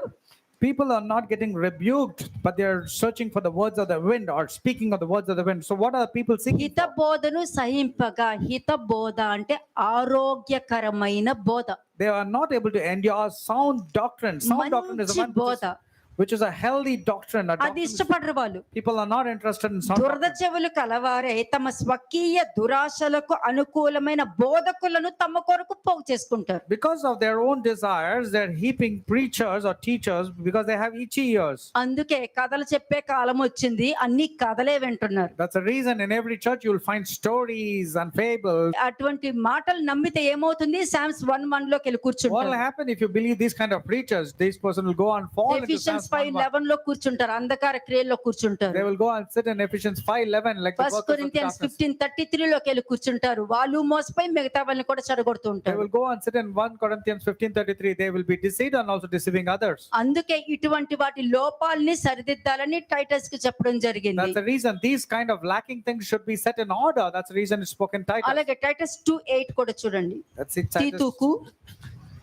People are not getting rebuked, but they are searching for the words of the wind or speaking of the words of the wind. So what are the people seeking? హిత బోధను సహింపగా, హిత బోధ అంటే ఆరోగ్యకరమైన బోధ. They are not able to endure sound doctrine. Sound doctrine is the మంచి one బోధ. which is a healthy doctrine. అది ఇష్టపడరు వాళ్ళు. People are not interested in sound దురద doctrine. చెవులు కలవారే తమ స్వకీయ దురాశలకు అనుకూలమైన బోధకులను తమ కొరకు పోగు చేసుకుంటారు. Because of their own desires, they're heaping preachers or teachers because they have itchy ears. అందుకే కథలు చెప్పే కాలం వచ్చింది, అన్ని కథలే వింటున్నారు. That's the reason in every church you'll find stories and fables. అటువంటి మాటలు నమ్మితే ఏమవుతుంది? Psalms 1:1 లోకి వెళ్ళి What will కూర్చుంటారు. happen if you believe these kind of preachers? This person will go and fall into Ephesians Psalms 1:1. 5:11 లో కూర్చుంటారు, అంధకార క్రియల్లో కూర్చుంటారు. They will go and sit in Ephesians 5:11 like the 1 workers of Corinthians darkness. 15:33 లోకి వెళ్ళి కూర్చుంటారు. వాళ్ళు మోసపోయి మిగతా వాళ్ళని కూడా చెడగొడుతూ They ఉంటారు. will go and sit in 1 Corinthians 15:33. They will be deceived and also deceiving others. అందుకే ఇటువంటి వాటి లోపాలని సరిదిద్దాలని టైటస్ కి చెప్పడం జరిగింది. That's the reason these kind of lacking things should be set in order. That's the reason it's spoken Titus. అలాగే Titus 2:8 కూడా చూడండి. That's it. Titus.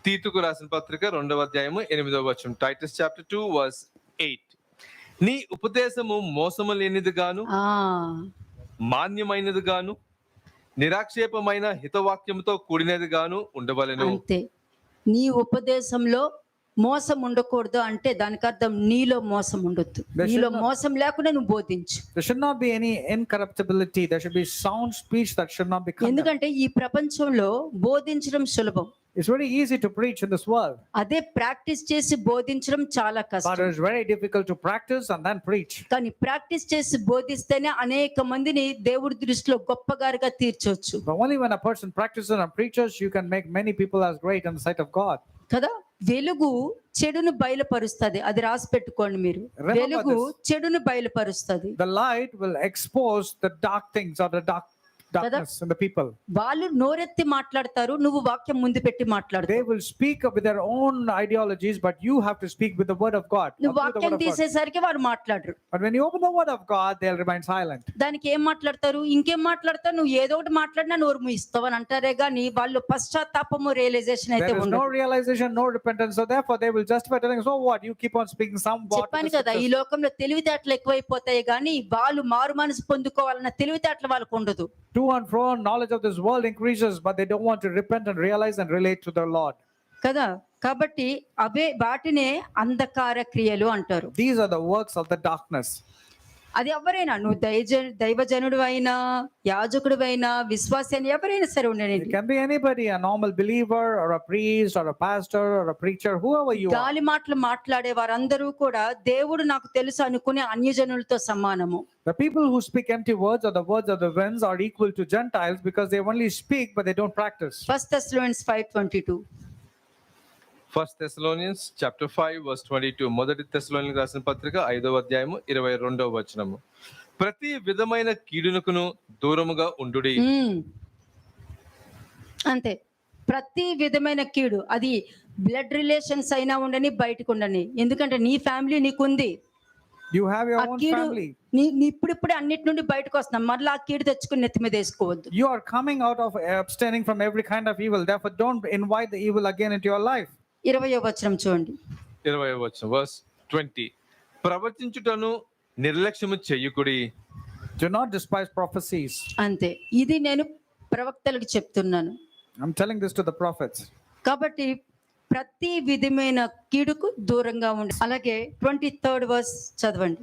తీతుకు రాసిన పత్రిక 2వ అధ్యాయము 8వ వచనం. Titus chapter 2 verse 8. నీ ఉపదేశము మోసము లేనిది గాను మాన్యమైనది గాను నిరాక్షేపమైన హితవాక్యముతో కూడినది గాను ఉండవలెను. అంతే. నీ ఉపదేశంలో మోసం ఉండకూడదు అంటే దానికి అర్థం నీలో మోసం ఉండొద్దు. నీలో మోసం లేకుండా నువ్వు బోధించు. There should not be any incorruptibility. There should be sound speech that should not be condemned. ఎందుకంటే ఈ ప్రపంచంలో బోధించడం సులభం. It's very easy to preach in this world, అదే ప్రాక్టీస్ చేసి బోధించడం చాలా but కష్టం. it's very difficult to practice and then preach. కానీ ప్రాక్టీస్ చేసి బోధిస్తేనే అనేక మందిని దేవుడి దృష్టిలో గొప్పగారుగా తీర్చొచ్చు But only when a person practices and preaches, you can make many people as great in the sight of God. కదా. వెలుగు చెడును బయలుపరుస్తుంది, అది రాసి పెట్టుకోండి మీరు. Remember వెలుగు this. చెడును బయలుపరుస్తుంది. The light will expose the dark things or the darkness in the people. వాళ్ళు నోరెత్తి మాట్లాడతారు, నువ్వు వాక్యం ముందు పెట్టి They మాట్లాడతావు. will speak with their own ideologies, but you have to speak with the word of God. నువ్వు Through the వాక్యం word of God. తీసేసరికి వారు మాట్లాడరు. But when you open the word of God, they'll remain silent. దానికి ఏం మాట్లాడతారు? ఇంకేం మాట్లాడతారు? నువ్వు ఏదో ఒకటి మాట్లాడినా నోరు మూయిస్తావు అని అంటారే గాని వాళ్ళు పశ్చాత్తాపము రియలైజేషన్ అయితే There is no ఉండదు. realization, no repentance. So therefore, they will justify telling, so what? You keep on speaking some what? చెప్పాను కదా, ఈ లోకంలో తెలివితేటలు ఎక్కువైపోతాయి కానీ వాళ్ళు మారు మనసు పొందుకోవాలన్న తెలివితేటలు వాళ్ళకు ఉండదు. To and fro, knowledge of this world increases, but they don't want to repent and realize and relate to the Lord. కదా. కాబట్టి వాటినే అంధకార క్రియలు అంటారు. These are the works of the darkness. అది ఎవరైనా, నువ్వు దైవజనుడు అయినా, యాజకుడు అయినా, విశ్వాసి అయినా, ఎవరైనా సరే It ఉండేది. can be anybody, a normal believer or a priest or a pastor or a preacher, whoever you are. గాలి మాటలు మాట్లాడే వారందరూ కూడా దేవుడు నాకు తెలుసు అనుకునే అన్యజనులతో సమానము. The people who speak empty words or the words of the winds are equal to Gentiles because they only speak but they don't practice. 1 Thessalonians 5:22. 1 Thessalonians chapter 5 verse 22. మొదటి తెస్సలోనికీయులకు రాసిన పత్రిక 5వ అధ్యాయము 22వ వచనము. ప్రతి విధమైన కీడునకును దూరముగా ఉండుడి. అంతే. ప్రతి విధమైన కీడు, అది బ్లడ్ రిలేషన్స్ అయినా ఉండని, బయటకు ఉండని. ఎందుకంటే నీ ఫ్యామిలీ నీకుంది. You have your ఆ own కీడు family. నీ ఇప్పుడిప్పుడే అన్నిటి నుండి బయటకు వస్తున్నాం, మళ్ళీ ఆ కీడు తెచ్చుకుని నెత్తి మీద వేసుకోవద్దు. You are coming out of abstaining from every kind of evil. Therefore, don't invite the evil again into your life. 20వ వచనం చూడండి. 20వ వచనం verse 20. ప్రవచించుటను నిర్లక్ష్యము చెయ్యకుడి. Do not despise prophecies. అంతే. ఇది నేను ప్రవక్తలకు చెప్తున్నాను. I'm telling this to the prophets. కాబట్టి ప్రతి విధమైన కీడుకు దూరంగా ఉండి. అలాగే 23rd వర్స్ చదవండి.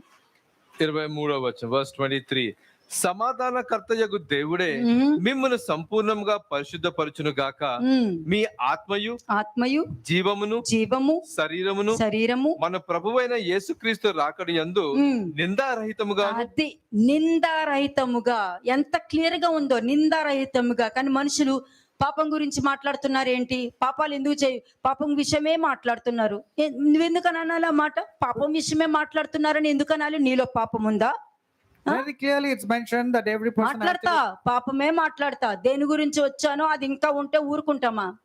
23వ వచనం వర్స్ 23. సమాధానకర్తయగు దేవుడే మిమ్మును సంపూర్ణంగా పరిశుద్ధపరచును గాక. మీ ఆత్మయు జీవము శరీరము మన ప్రభువైన యేసుక్రీస్తు రాకడ యందు నిందారహితముగా. అది నిందారహితముగా ఎంత క్లియర్ గా ఉందో, నిందారహితముగా. కానీ మనుషులు పాపం గురించి మాట్లాడుతున్నారు. ఏంటి పాపాలు ఎందుకు పాపం విషయమే మాట్లాడుతున్నారు. నువ్వెందుకు అనాలి ఆ మాట? పాపం విషయమే మాట్లాడుతున్నారని ఎందుకు అనాలి? నీలో పాపం ఉందా? Very clearly it's mentioned that every person మాట్లాడతా, పాపమే మాట్లాడతా. దేని గురించి వచ్చానో అది ఇంకా ఉంటే ఊరుకుంటామా?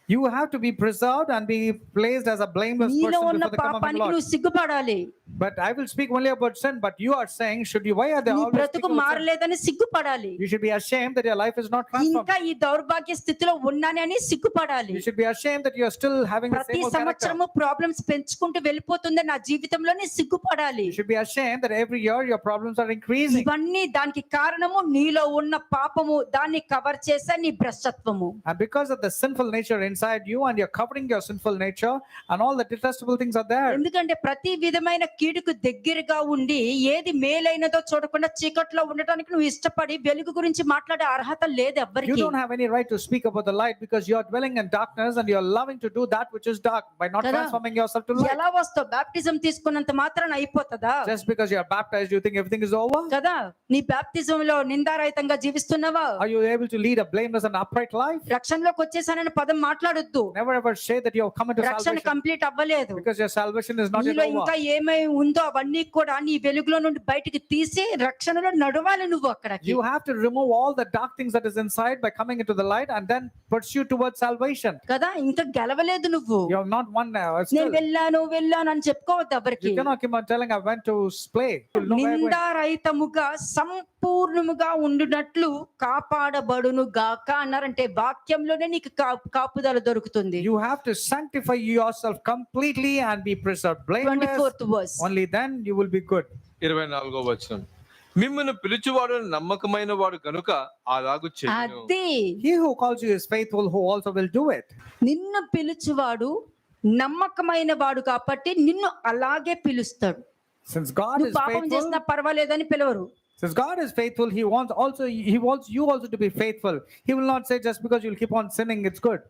You have to be preserved and be placed as a blameless నీలో person ఉన్న before the coming of the పాపానికి Lord. నువ్వు సిగ్గుపడాలి. But I will speak only about sin, but you are saying, why are they నీ always బ్రతుకు speaking about sin? మారలేదని సిగ్గుపడాలి. You should be ashamed that your life is not transformed. ఇంకా ఈ దౌర్భాగ్య స్థితిలో ఉన్నానని సిగ్గుపడాలి. You should be ashamed that you are still having the ప్రతి same old character. సంవత్సరము ప్రాబ్లమ్స్ పెంచుకుంటూ వెళ్ళిపోతుంది నా జీవితంలోనే సిగ్గుపడాలి. You should be ashamed that every year your problems are increasing. ఇవన్నీ దానికి కారణము నీలో ఉన్న పాపము, దాన్ని కవర్ చేసే నీ భ్రష్టత్వము. And because of the sinful nature inside you, and you're covering your sinful nature, and all the detestable things are there. ఎందుకంటే ప్రతి విధమైన కీడుకు దగ్గరగా ఉండి ఏది మేలైనదో చూడకుండా చీకట్లో ఉండటానికి నువ్వు ఇష్టపడి వెలుగు గురించి మాట్లాడే అర్హత లేదు You ఎవ్వరికి. don't have any right to speak about the light because you are dwelling in darkness and you are loving to do that which is dark by not Kada. transforming yourself to light. ఎలా వస్తావు? Baptism తీసుకున్నంత మాత్రాన అయిపోతుందా? Just because you are baptized, you think everything is over? కదా, నీ baptism లో నిందారహితంగా జీవిస్తున్నావా? Are you able to lead a blameless and upright life? రక్షణలోకి వచ్చేసానని పదం మాట్లాడొద్దు. Never ever say that you have come into రక్షణ salvation కంప్లీట్ అవ్వలేదు. because your salvation is not yet నీలో over. ఇంకా ఏమై ఉందో అవన్నీ కూడా నీ వెలుగులో నుండి బయటికి తీసి రక్షణలో నడవాలి నువ్వు అక్కడికి. You have to remove all the dark things that is inside by coming into the light and then pursue towards salvation. కదా, ఇంకా గెలవలేదు నువ్వు. You have not won now. నేను వెళ్ళాను అని చెప్పుకోవద్దు ఎవరికి. You cannot keep on telling I went to play. You'll know where I went. నిందారహితముగా సంపూర్ణముగా ఉండునట్లు కాపాడబడును గాక అన్నారంటే వాక్యంలోనే నీకు కాపుదల దొరుకుతుంది. You have to sanctify yourself completely and be preserved blameless. 24th verse. Only then you will be good. 24వ వచనం. మిమ్మును పిలుచువాడు నమ్మకమైన వాడు గనుక అలాగు చెయ్యును. అది He who calls you is faithful, who also will do it. నిన్ను పిలుచువాడు నమ్మకమైన వాడు కాబట్టి నిన్ను అలాగే పిలుస్తాడు. Since God నువ్వు is పాపం faithful, చేసినా పర్వాలేదని పిలవరు. since God is faithful, he wants you also to be faithful. He will not say just because you'll keep on sinning it's good.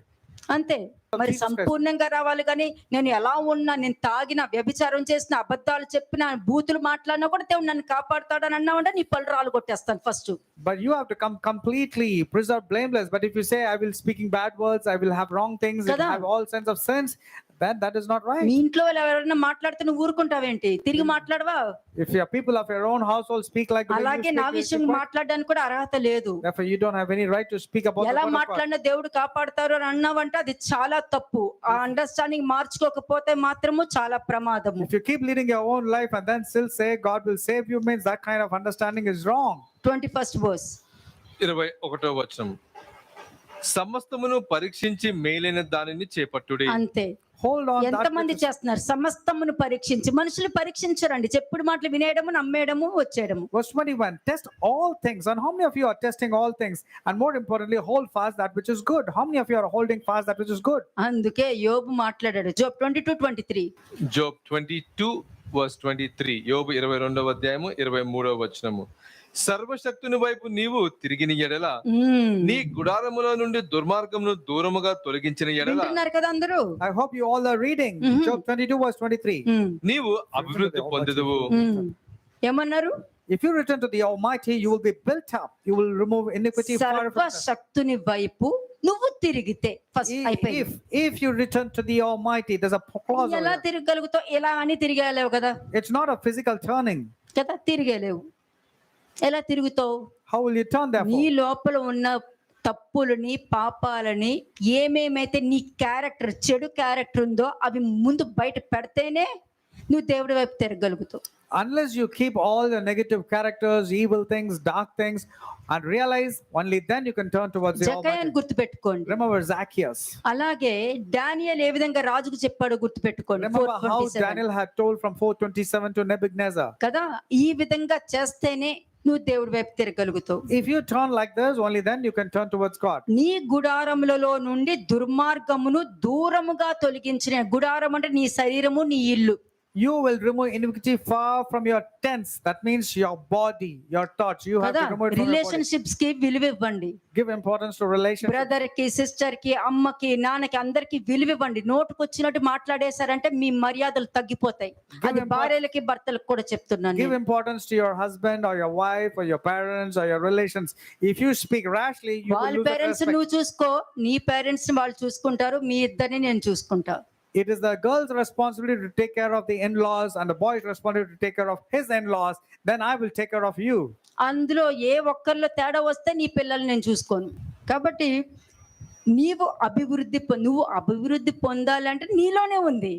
అంతే. మరి Jesus Christ. సంపూర్ణంగా రావాలి కానీ నేను ఎలా ఉన్నా, నేను తాగిన, వ్యభిచారం చేసిన, అబద్ధాలు చెప్పిన, బూతులు మాట్లాడినా కూడా దేవుడు నన్ను కాపాడుతాడని అన్నావంటే నీ పళ్ళు రాలు కొట్టేస్తాను first. But you have to come completely preserved blameless. But if you say I will speaking bad words, I will have wrong things, I will Kada. have all kinds of sins, then that is not right. మీ ఇంట్లో వాళ్ళు ఎవరైనా మాట్లాడితే నువ్వు ఊరుకుంటావేంటి? తిరిగి మాట్లాడవా? If your people of your own household speak like the way you అలాగే speak, నా you విషయం keep quiet. మాట్లాడడానికి కూడా అర్హత లేదు. Therefore you don't have any right to speak about the ఎలా word of God. మాట్లాడినా దేవుడు కాపాడుతారు అని అన్నావంటే అది చాలా తప్పు. ఆ అండర్స్టాండింగ్ మార్చుకోకపోతే మాత్రము చాలా ప్రమాదము. If you keep leading your own life and then still say God will save you, means that kind of understanding is wrong. 21st verse. 21వ వచనం. సమస్తమును పరీక్షించి మేలైన దానిని చేపట్టుడి. అంతే. Hold on. that ఎంతమంది which is- చేస్తున్నారు? సమస్తమును పరీక్షించి. మనుషులు పరీక్షించరండి, చెప్పుడు మాటలు వినేయడము, నమ్మేయడము, వచ్చేయడము. Verse 21, test all things. And how many of you are testing all things? And more importantly, hold fast that which is good. How many of you are holding fast that which is good? అందుకే యోబు మాట్లాడాడు. Job 22:23. Job 22 verse 23. యోబు 22వ అధ్యాయము 23వ వచనము. సర్వశక్తుని వైపు నీవు తిరిగిన ఎడల నీ గుడారములో నుండి దుర్మార్గమును దూరముగా తొలగించిన ఎడల. వింటున్నారు కదా అందరూ? I hope you all are reading. Job 22 verse 23. నీవు అభివృద్ధి పొందుదువు. ఏమన్నారు? If you return to the Almighty, you will be built up. You will remove iniquity far from them. సర్వశక్తుని వైపు నువ్వు తిరిగితే ఫస్ట్ అయిపోయింది. If you return to the Almighty, there's a clause over ఎలా there. తిరగలుగుతావు? ఎలా అని తిరిగేలేవు కదా. It's not a physical turning. కదా, తిరిగేలేవు. ఎలా తిరుగుతావు? How will you turn నీ therefore? లోపల ఉన్న తప్పులని, పాపాలని, ఏమేమైతే నీ క్యారెక్టర్, చెడు క్యారెక్టర్ ఉందో అవి ముందు బయట పెడితేనే నువ్వు దేవుడి వైపు తిరగలుగుతావు. Unless you keep all the negative characters, evil things, dark things, and realize, only then you can turn towards the జక్కయ్యని Almighty. గుర్తుపెట్టుకోండి. Remember Zacchaeus. అలాగే డానియేల్ ఏ విధంగా రాజుకు చెప్పాడో గుర్తుపెట్టుకోండి. Remember how 4:27 Daniel had told from 4:27 to Nebuchadnezzar. కదా, ఈ విధంగా చేస్తేనే నువ్వు దేవుడి వైపు తిరగలుగుతావు. If you turn like this, only then you can turn towards God. నీ గుడారములలో నుండి దుర్మార్గమును దూరముగా తొలగించిన, గుడారం అంటే నీ శరీరము, నీ ఇల్లు. You will remove iniquity far from your tents. That means your body, your thoughts. You have కదా, to remove it from your body. Relationships కి విలువ ఇవ్వండి. Give importance to relationships. Brother కి, సిస్టర్ కి, అమ్మకి, నాన్నకి, అందరికి విలువ ఇవ్వండి. నోటుకు వచ్చినట్టు మాట్లాడేశారంటే మీ మర్యాదలు తగ్గిపోతాయి. అది భార్యలకి భర్తలకు కూడా చెప్తున్నాను. Give importance to your husband or your wife or your parents or your relations. If you speak rashly, you will వాళ్ళ lose that పేరెంట్స్ respect. నువ్వు చూసుకో, నీ పేరెంట్స్ వాళ్ళు చూసుకుంటారు, మీ ఇద్దరిని నేను చూసుకుంటా. It is the girl's responsibility to take care of the in-laws and the boy's responsibility to take care of his in-laws. Then I will take care of you. అందులో ఏ ఒక్కరిలో తేడా వస్తే నీ పిల్లల్ని నేను చూసుకోను. కాబట్టి నువ్వు అభివృద్ధి పొందాలంటే నీలోనే ఉంది.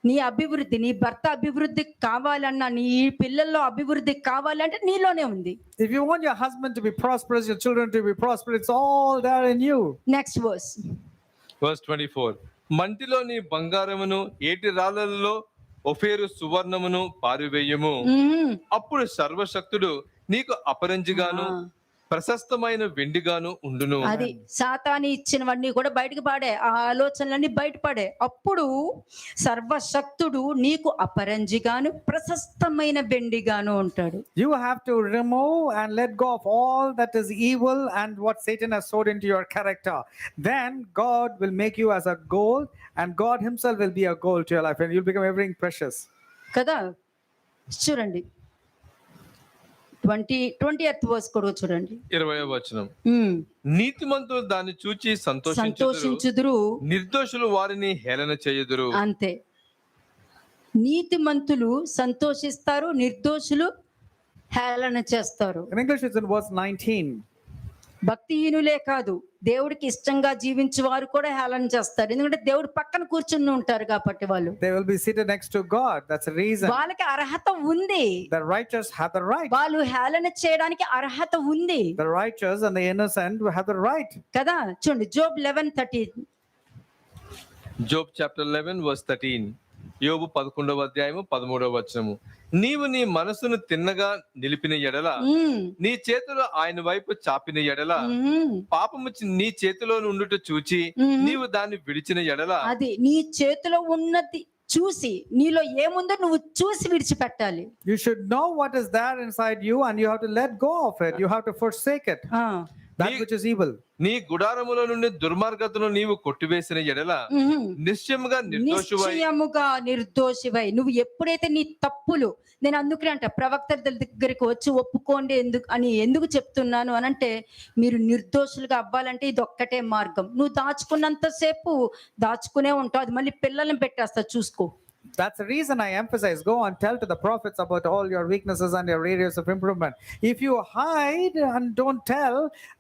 నీ అభివృద్ధి, నీ భర్త అభివృద్ధి కావాలన్నా, నీ పిల్లల్లో అభివృద్ధి కావాలంటే నీలోనే ఉంది. If you want your husband to be prosperous, your children to be prosperous, it's all there in you. Next verse. Verse 24. మంటిలోని బంగారమును ఏటి రాళ్ళలో ఒఫేరు సువర్ణమును పారివేయము. అప్పుడు సర్వశక్తుడు నీకు అపరంజిగాను ప్రశస్తమైన వెండిగాను ఉండును. అది సాతాను ఇచ్చినవన్నీ కూడా బయటకు పాడే, ఆ ఆలోచనలన్నీ బయటపడే. అప్పుడు సర్వశక్తుడు నీకు అపరంజిగాను ప్రశస్తమైన వెండిగాను ఉంటాడు. You have to remove and let go of all that is evil and what Satan has sowed into your character. Then God will make you as a gold, and God himself will be a gold to your life, and you'll become everything precious. కదా, చూడండి 20th verse కూడా చూడండి. 20వ వచనం. నీతిమంతులు దాన్ని చూచి సంతోషించుదురు, నిర్దోషులు వారిని హేళన చేయుదురు. అంతే. నీతిమంతులు సంతోషిస్తారు, నిర్దోషులు హేళన చేస్తారు. In English it's in verse 19. భక్తిహీనులే కాదు, దేవుడికి ఇష్టంగా జీవించే వారు కూడా హేళన చేస్తారు. ఎందుకంటే దేవుడు పక్కన కూర్చుని ఉంటారు కాబట్టి వాళ్ళు. They will be seated next to God. That's the reason. వాళ్ళకి అర్హత ఉంది. The righteous have the right. వాళ్ళు హేళన చేయడానికి అర్హత ఉంది. The righteous and the innocent have the right. కదా, చూడండి జోబ్ 11:13. Job chapter 11 verse 13. యోబు 11వ అధ్యాయము 13వ వచనము. నీవు నీ మనసును తిన్నగా నిలిపిన ఎడల, నీ చేతులు ఆయన వైపు చాపిన ఎడల, పాపము నీ చేతిలో ఉండుట చూచి నీవు దాన్ని విడిచిన ఎడల, అది నీ చేతిలో ఉన్నది చూసి, నీలో ఏముందో నువ్వు చూసి విడిచిపెట్టాలి. You should know what is there inside you and you have to let go of it. You have to forsake it. That which is evil. నీ గుడారములో నుండి దుర్మార్గతను నీవు కొట్టివేసిన ఎడల నిశ్చయముగా నిర్దోషివై. నువ్వు ఎప్పుడైతే నీ తప్పులు, నేను అందుకనే అంట ప్రవక్తల దగ్గరికి వచ్చి ఒప్పుకోండి ఎందుకు చెప్తున్నాను అనంటే, మీరు నిర్దోషులుగా అవ్వాలంటే ఇది ఒక్కటే మార్గం. నువ్వు దాచుకున్నంతసేపు దాచుకునే ఉంటావు, అది మళ్ళీ పిల్లల్ని పెట్టేస్తా చూసుకో. That's the reason I emphasize, go and tell to the prophets about all your weaknesses and your areas of improvement. If you hide and don't tell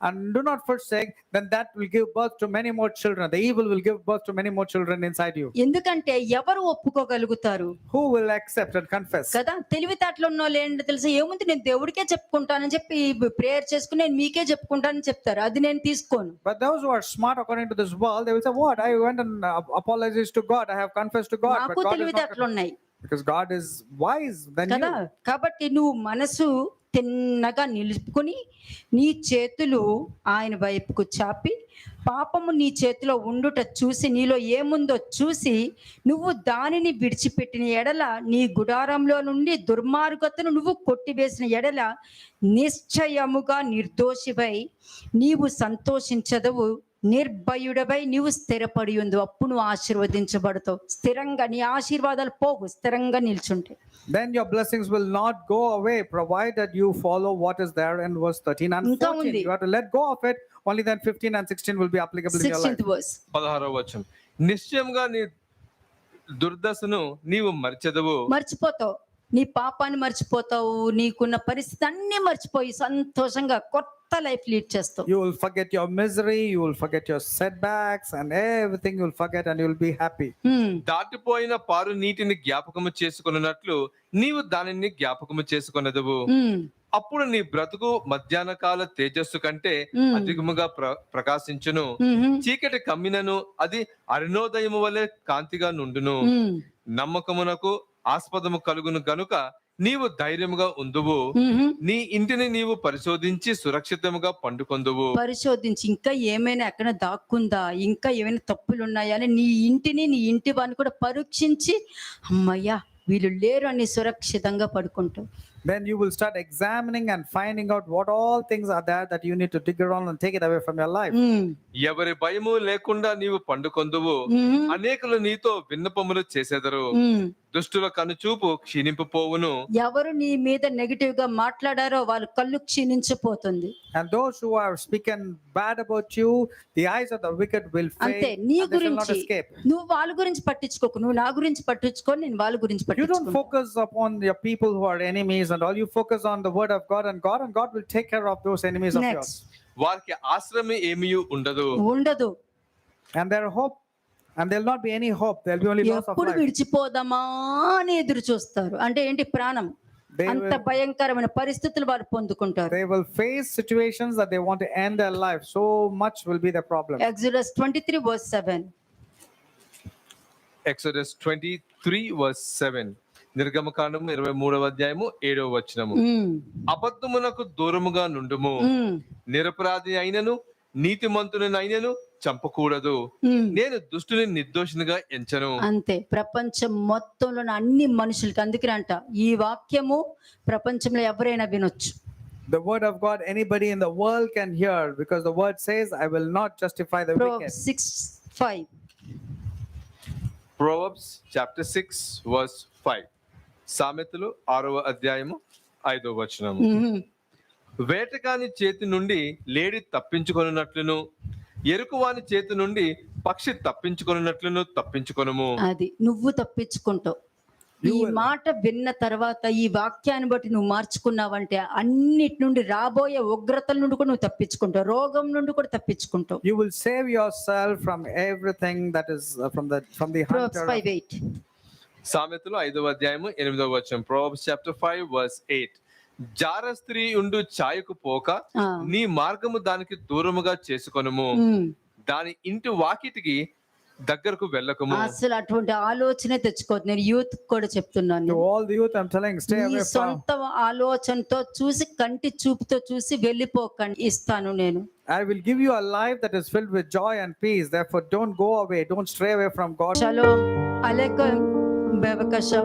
and do not forsake, then that will give birth to many more children. The evil will give birth to many more children inside you. ఎందుకంటే ఎవరు ఒప్పుకోగలుగుతారు? Who will accept and confess? కదా, తెలివితేటలు ఉన్న వాళ్ళు ఏంటో తెలుసా, ఏముంది నేను దేవుడికే చెప్పుకుంటానని చెప్పి ప్రేయర్ చేసుకుని నేను మీకే చెప్పుకుంటానని చెప్తారు. అది నేను తీసుకోను. But those who are smart according to this world, they will say, what? I went and apologized to God. I have confessed to God. But God is ఉన్నాయి. Because God is wise than కదా, you. కాబట్టి నువ్వు మనసు తిన్నగా నిలుపుకొని నీ చేతులు ఆయన వైపుకు చాపి, పాపము నీ చేతిలో ఉండుట చూసి, నీలో ఏముందో చూసి నువ్వు దానిని విడిచిపెట్టిన ఎడల, నీ గుడారంలో నుండి దుర్మార్గతను నువ్వు కొట్టివేసిన ఎడల నిశ్చయముగా నిర్దోషివై నీవు సంతోషించదవు, నిర్భయుడవై నీవు స్థిరపడి ఉంది. అప్పుడు నువ్వు ఆశీర్వదించబడతావు. స్థిరంగా నీ ఆశీర్వాదాలు పోగు, స్థిరంగా నిల్చుంటే. Then your blessings will not go away, provided you follow what is there in verse 13 and 14. You have to let go of it. Only then 15 and 16 will be applicable in your life. 16th verse. 16వ వచనం. నిశ్చయంగా నీ దుర్దశను నీవు మర్చిపోతావు. నీ పాపాన్ని మర్చిపోతావు, నీకున్న పరిస్థితి అన్ని మర్చిపోయి సంతోషంగా కొత్త లైఫ్ లీడ్ చేస్తావు. You will forget your misery, you will forget your setbacks, and everything you will forget, and you will be happy. ఉమ్, దాటిపోయిన పారు నీటిని జ్ఞాపకము చేసుకున్నట్లు నీవు దానిని జ్ఞాపకము చేసుకొనెదవు. ఉమ్, అప్పుడు నీ బ్రతుకు మధ్యాహ్న కాల తేజస్సు కంటే ఉమ్. అధికముగా ప్రకాశించును. ఉమ్, చీకటి కమ్మినను అది అరుణోదయము వలె కాంతిగా నుండును. ఉమ్, నమ్మకమునకు ఆస్పదము కలుగును గనుక నీవు ధైర్యముగా ఉందువు. ఉమ్. నీ ఇంటిని నీవు పరిశోధించి సురక్షితముగా పండుకొందువు. పరిశోధించి ఇంకా ఏమైనా ఎక్కడ దాక్కుందా, ఇంకా ఏమైనా తప్పులు ఉన్నాయా అని నీ ఇంటిని నీ ఇంటి వారిని కూడా పరీక్షించి అమ్మయ్యా వీళ్ళు లేరు అని సురక్షితంగా పడుకుంటావు. Then you will start examining and finding out what all things are there that you need to dig around and take it away from your life. ఉమ్, ఎవరి భయము లేకుండా నీవు పండుకొందువు. ఉమ్, అనేకులు నీతో విన్నపములు చేసెదరు. ఉమ్. దుష్టుల కనుచూపు క్షీణించిపోవును. ఎవరు నీ మీద నెగిటివ్ గా మాట్లాడారో వాళ్ళ కళ్ళు క్షీణించిపోతుంది. And those who are speaking bad about you, the eyes of the wicked will అంతే. fade, నీ and they shall not గురించి escape. నువ్వు వాళ్ళ గురించి పట్టించుకోకు, నువ్వు నా గురించి పట్టించుకో, నేను వాళ్ళ గురించి You don't పట్టించుకో. focus upon your people who are enemies and all. You focus on the word of God, and God will take care of those enemies of yours. Next వారికి ఆశ్రయం ఏమీ ఉండదు. ఉండదు. And their hope, and there'll not be any hope. There'll be only loss of ఎప్పుడు life. విడిచిపోదామా అని ఎదురు చూస్తారు. అంటే ఏంటి? ప్రాణం. They అంత will- భయంకరమైన పరిస్థితులు వారు పొందుకుంటారు. They will face situations that they want to end their life. So much will be the problem. Exodus 23:7. Exodus 23:7. నిర్గమకాండము 23:7. ఉమ్, అబద్ధమునకు దూరముగా నుండుము. ఉమ్, నిరపరాధి అయినను నీతిమంతునైనను చంపకూడదు. ఉమ్. నేను దుష్టుని నిర్దోషినిగా ఎంచను. అంతే. ప్రపంచం మొత్తంలో అన్ని మనుషులకి అందుకనే అంట ఈ వాక్యము ప్రపంచంలో ఎవరైనా వినొచ్చు. The word of God, anybody in the world can hear, because the word says, I will not justify the wicked. 6:5. Proverbs chapter 6:5. సామెతలు 6:5. ఉమ్, వేటగాని చేతి నుండి లేడి తప్పించుకొనున్నట్లును ఎరుకువాని చేతి నుండి పక్షి తప్పించుకొనున్నట్లును తప్పించుకొనుము. అది నువ్వు తప్పించుకుంటావు. ఈ మాట విన్న తర్వాత ఈ వాక్యాన్ని బట్టి నువ్వు మార్చుకున్నావంటే అన్నిటి నుండి రాబోయే ఉగ్రతల నుండి కూడా నువ్వు తప్పించుకుంటావు, రోగం నుండి కూడా తప్పించుకుంటావు. You will save yourself from everything that is from the Proverbs hunter. 5:8. సామెతలు 5:8. Proverbs chapter 5:8. జార స్త్రీ ఉండు ఛాయకు పోక ఆ. నీ మార్గము దానికి దూరముగా చేసుకొనుము. ఉమ్. దాని ఇంటి వాకిటికి దగ్గరకు వెళ్ళకము. అసలు అటువంటి ఆలోచనే తెచ్చుకోవద్దు. నేను యూత్ కూడా చెప్తున్నాను. To all the youth, I'm telling, stay నీ away from. సొంత ఆలోచనతో చూసి కంటి చూపుతో చూసి వెళ్ళిపోకండి ఇస్తాను నేను. I will give you a life that is filled with joy and peace. Therefore, don't go away. Don't stray away from God. Shalom అలైకుం బెవకషా.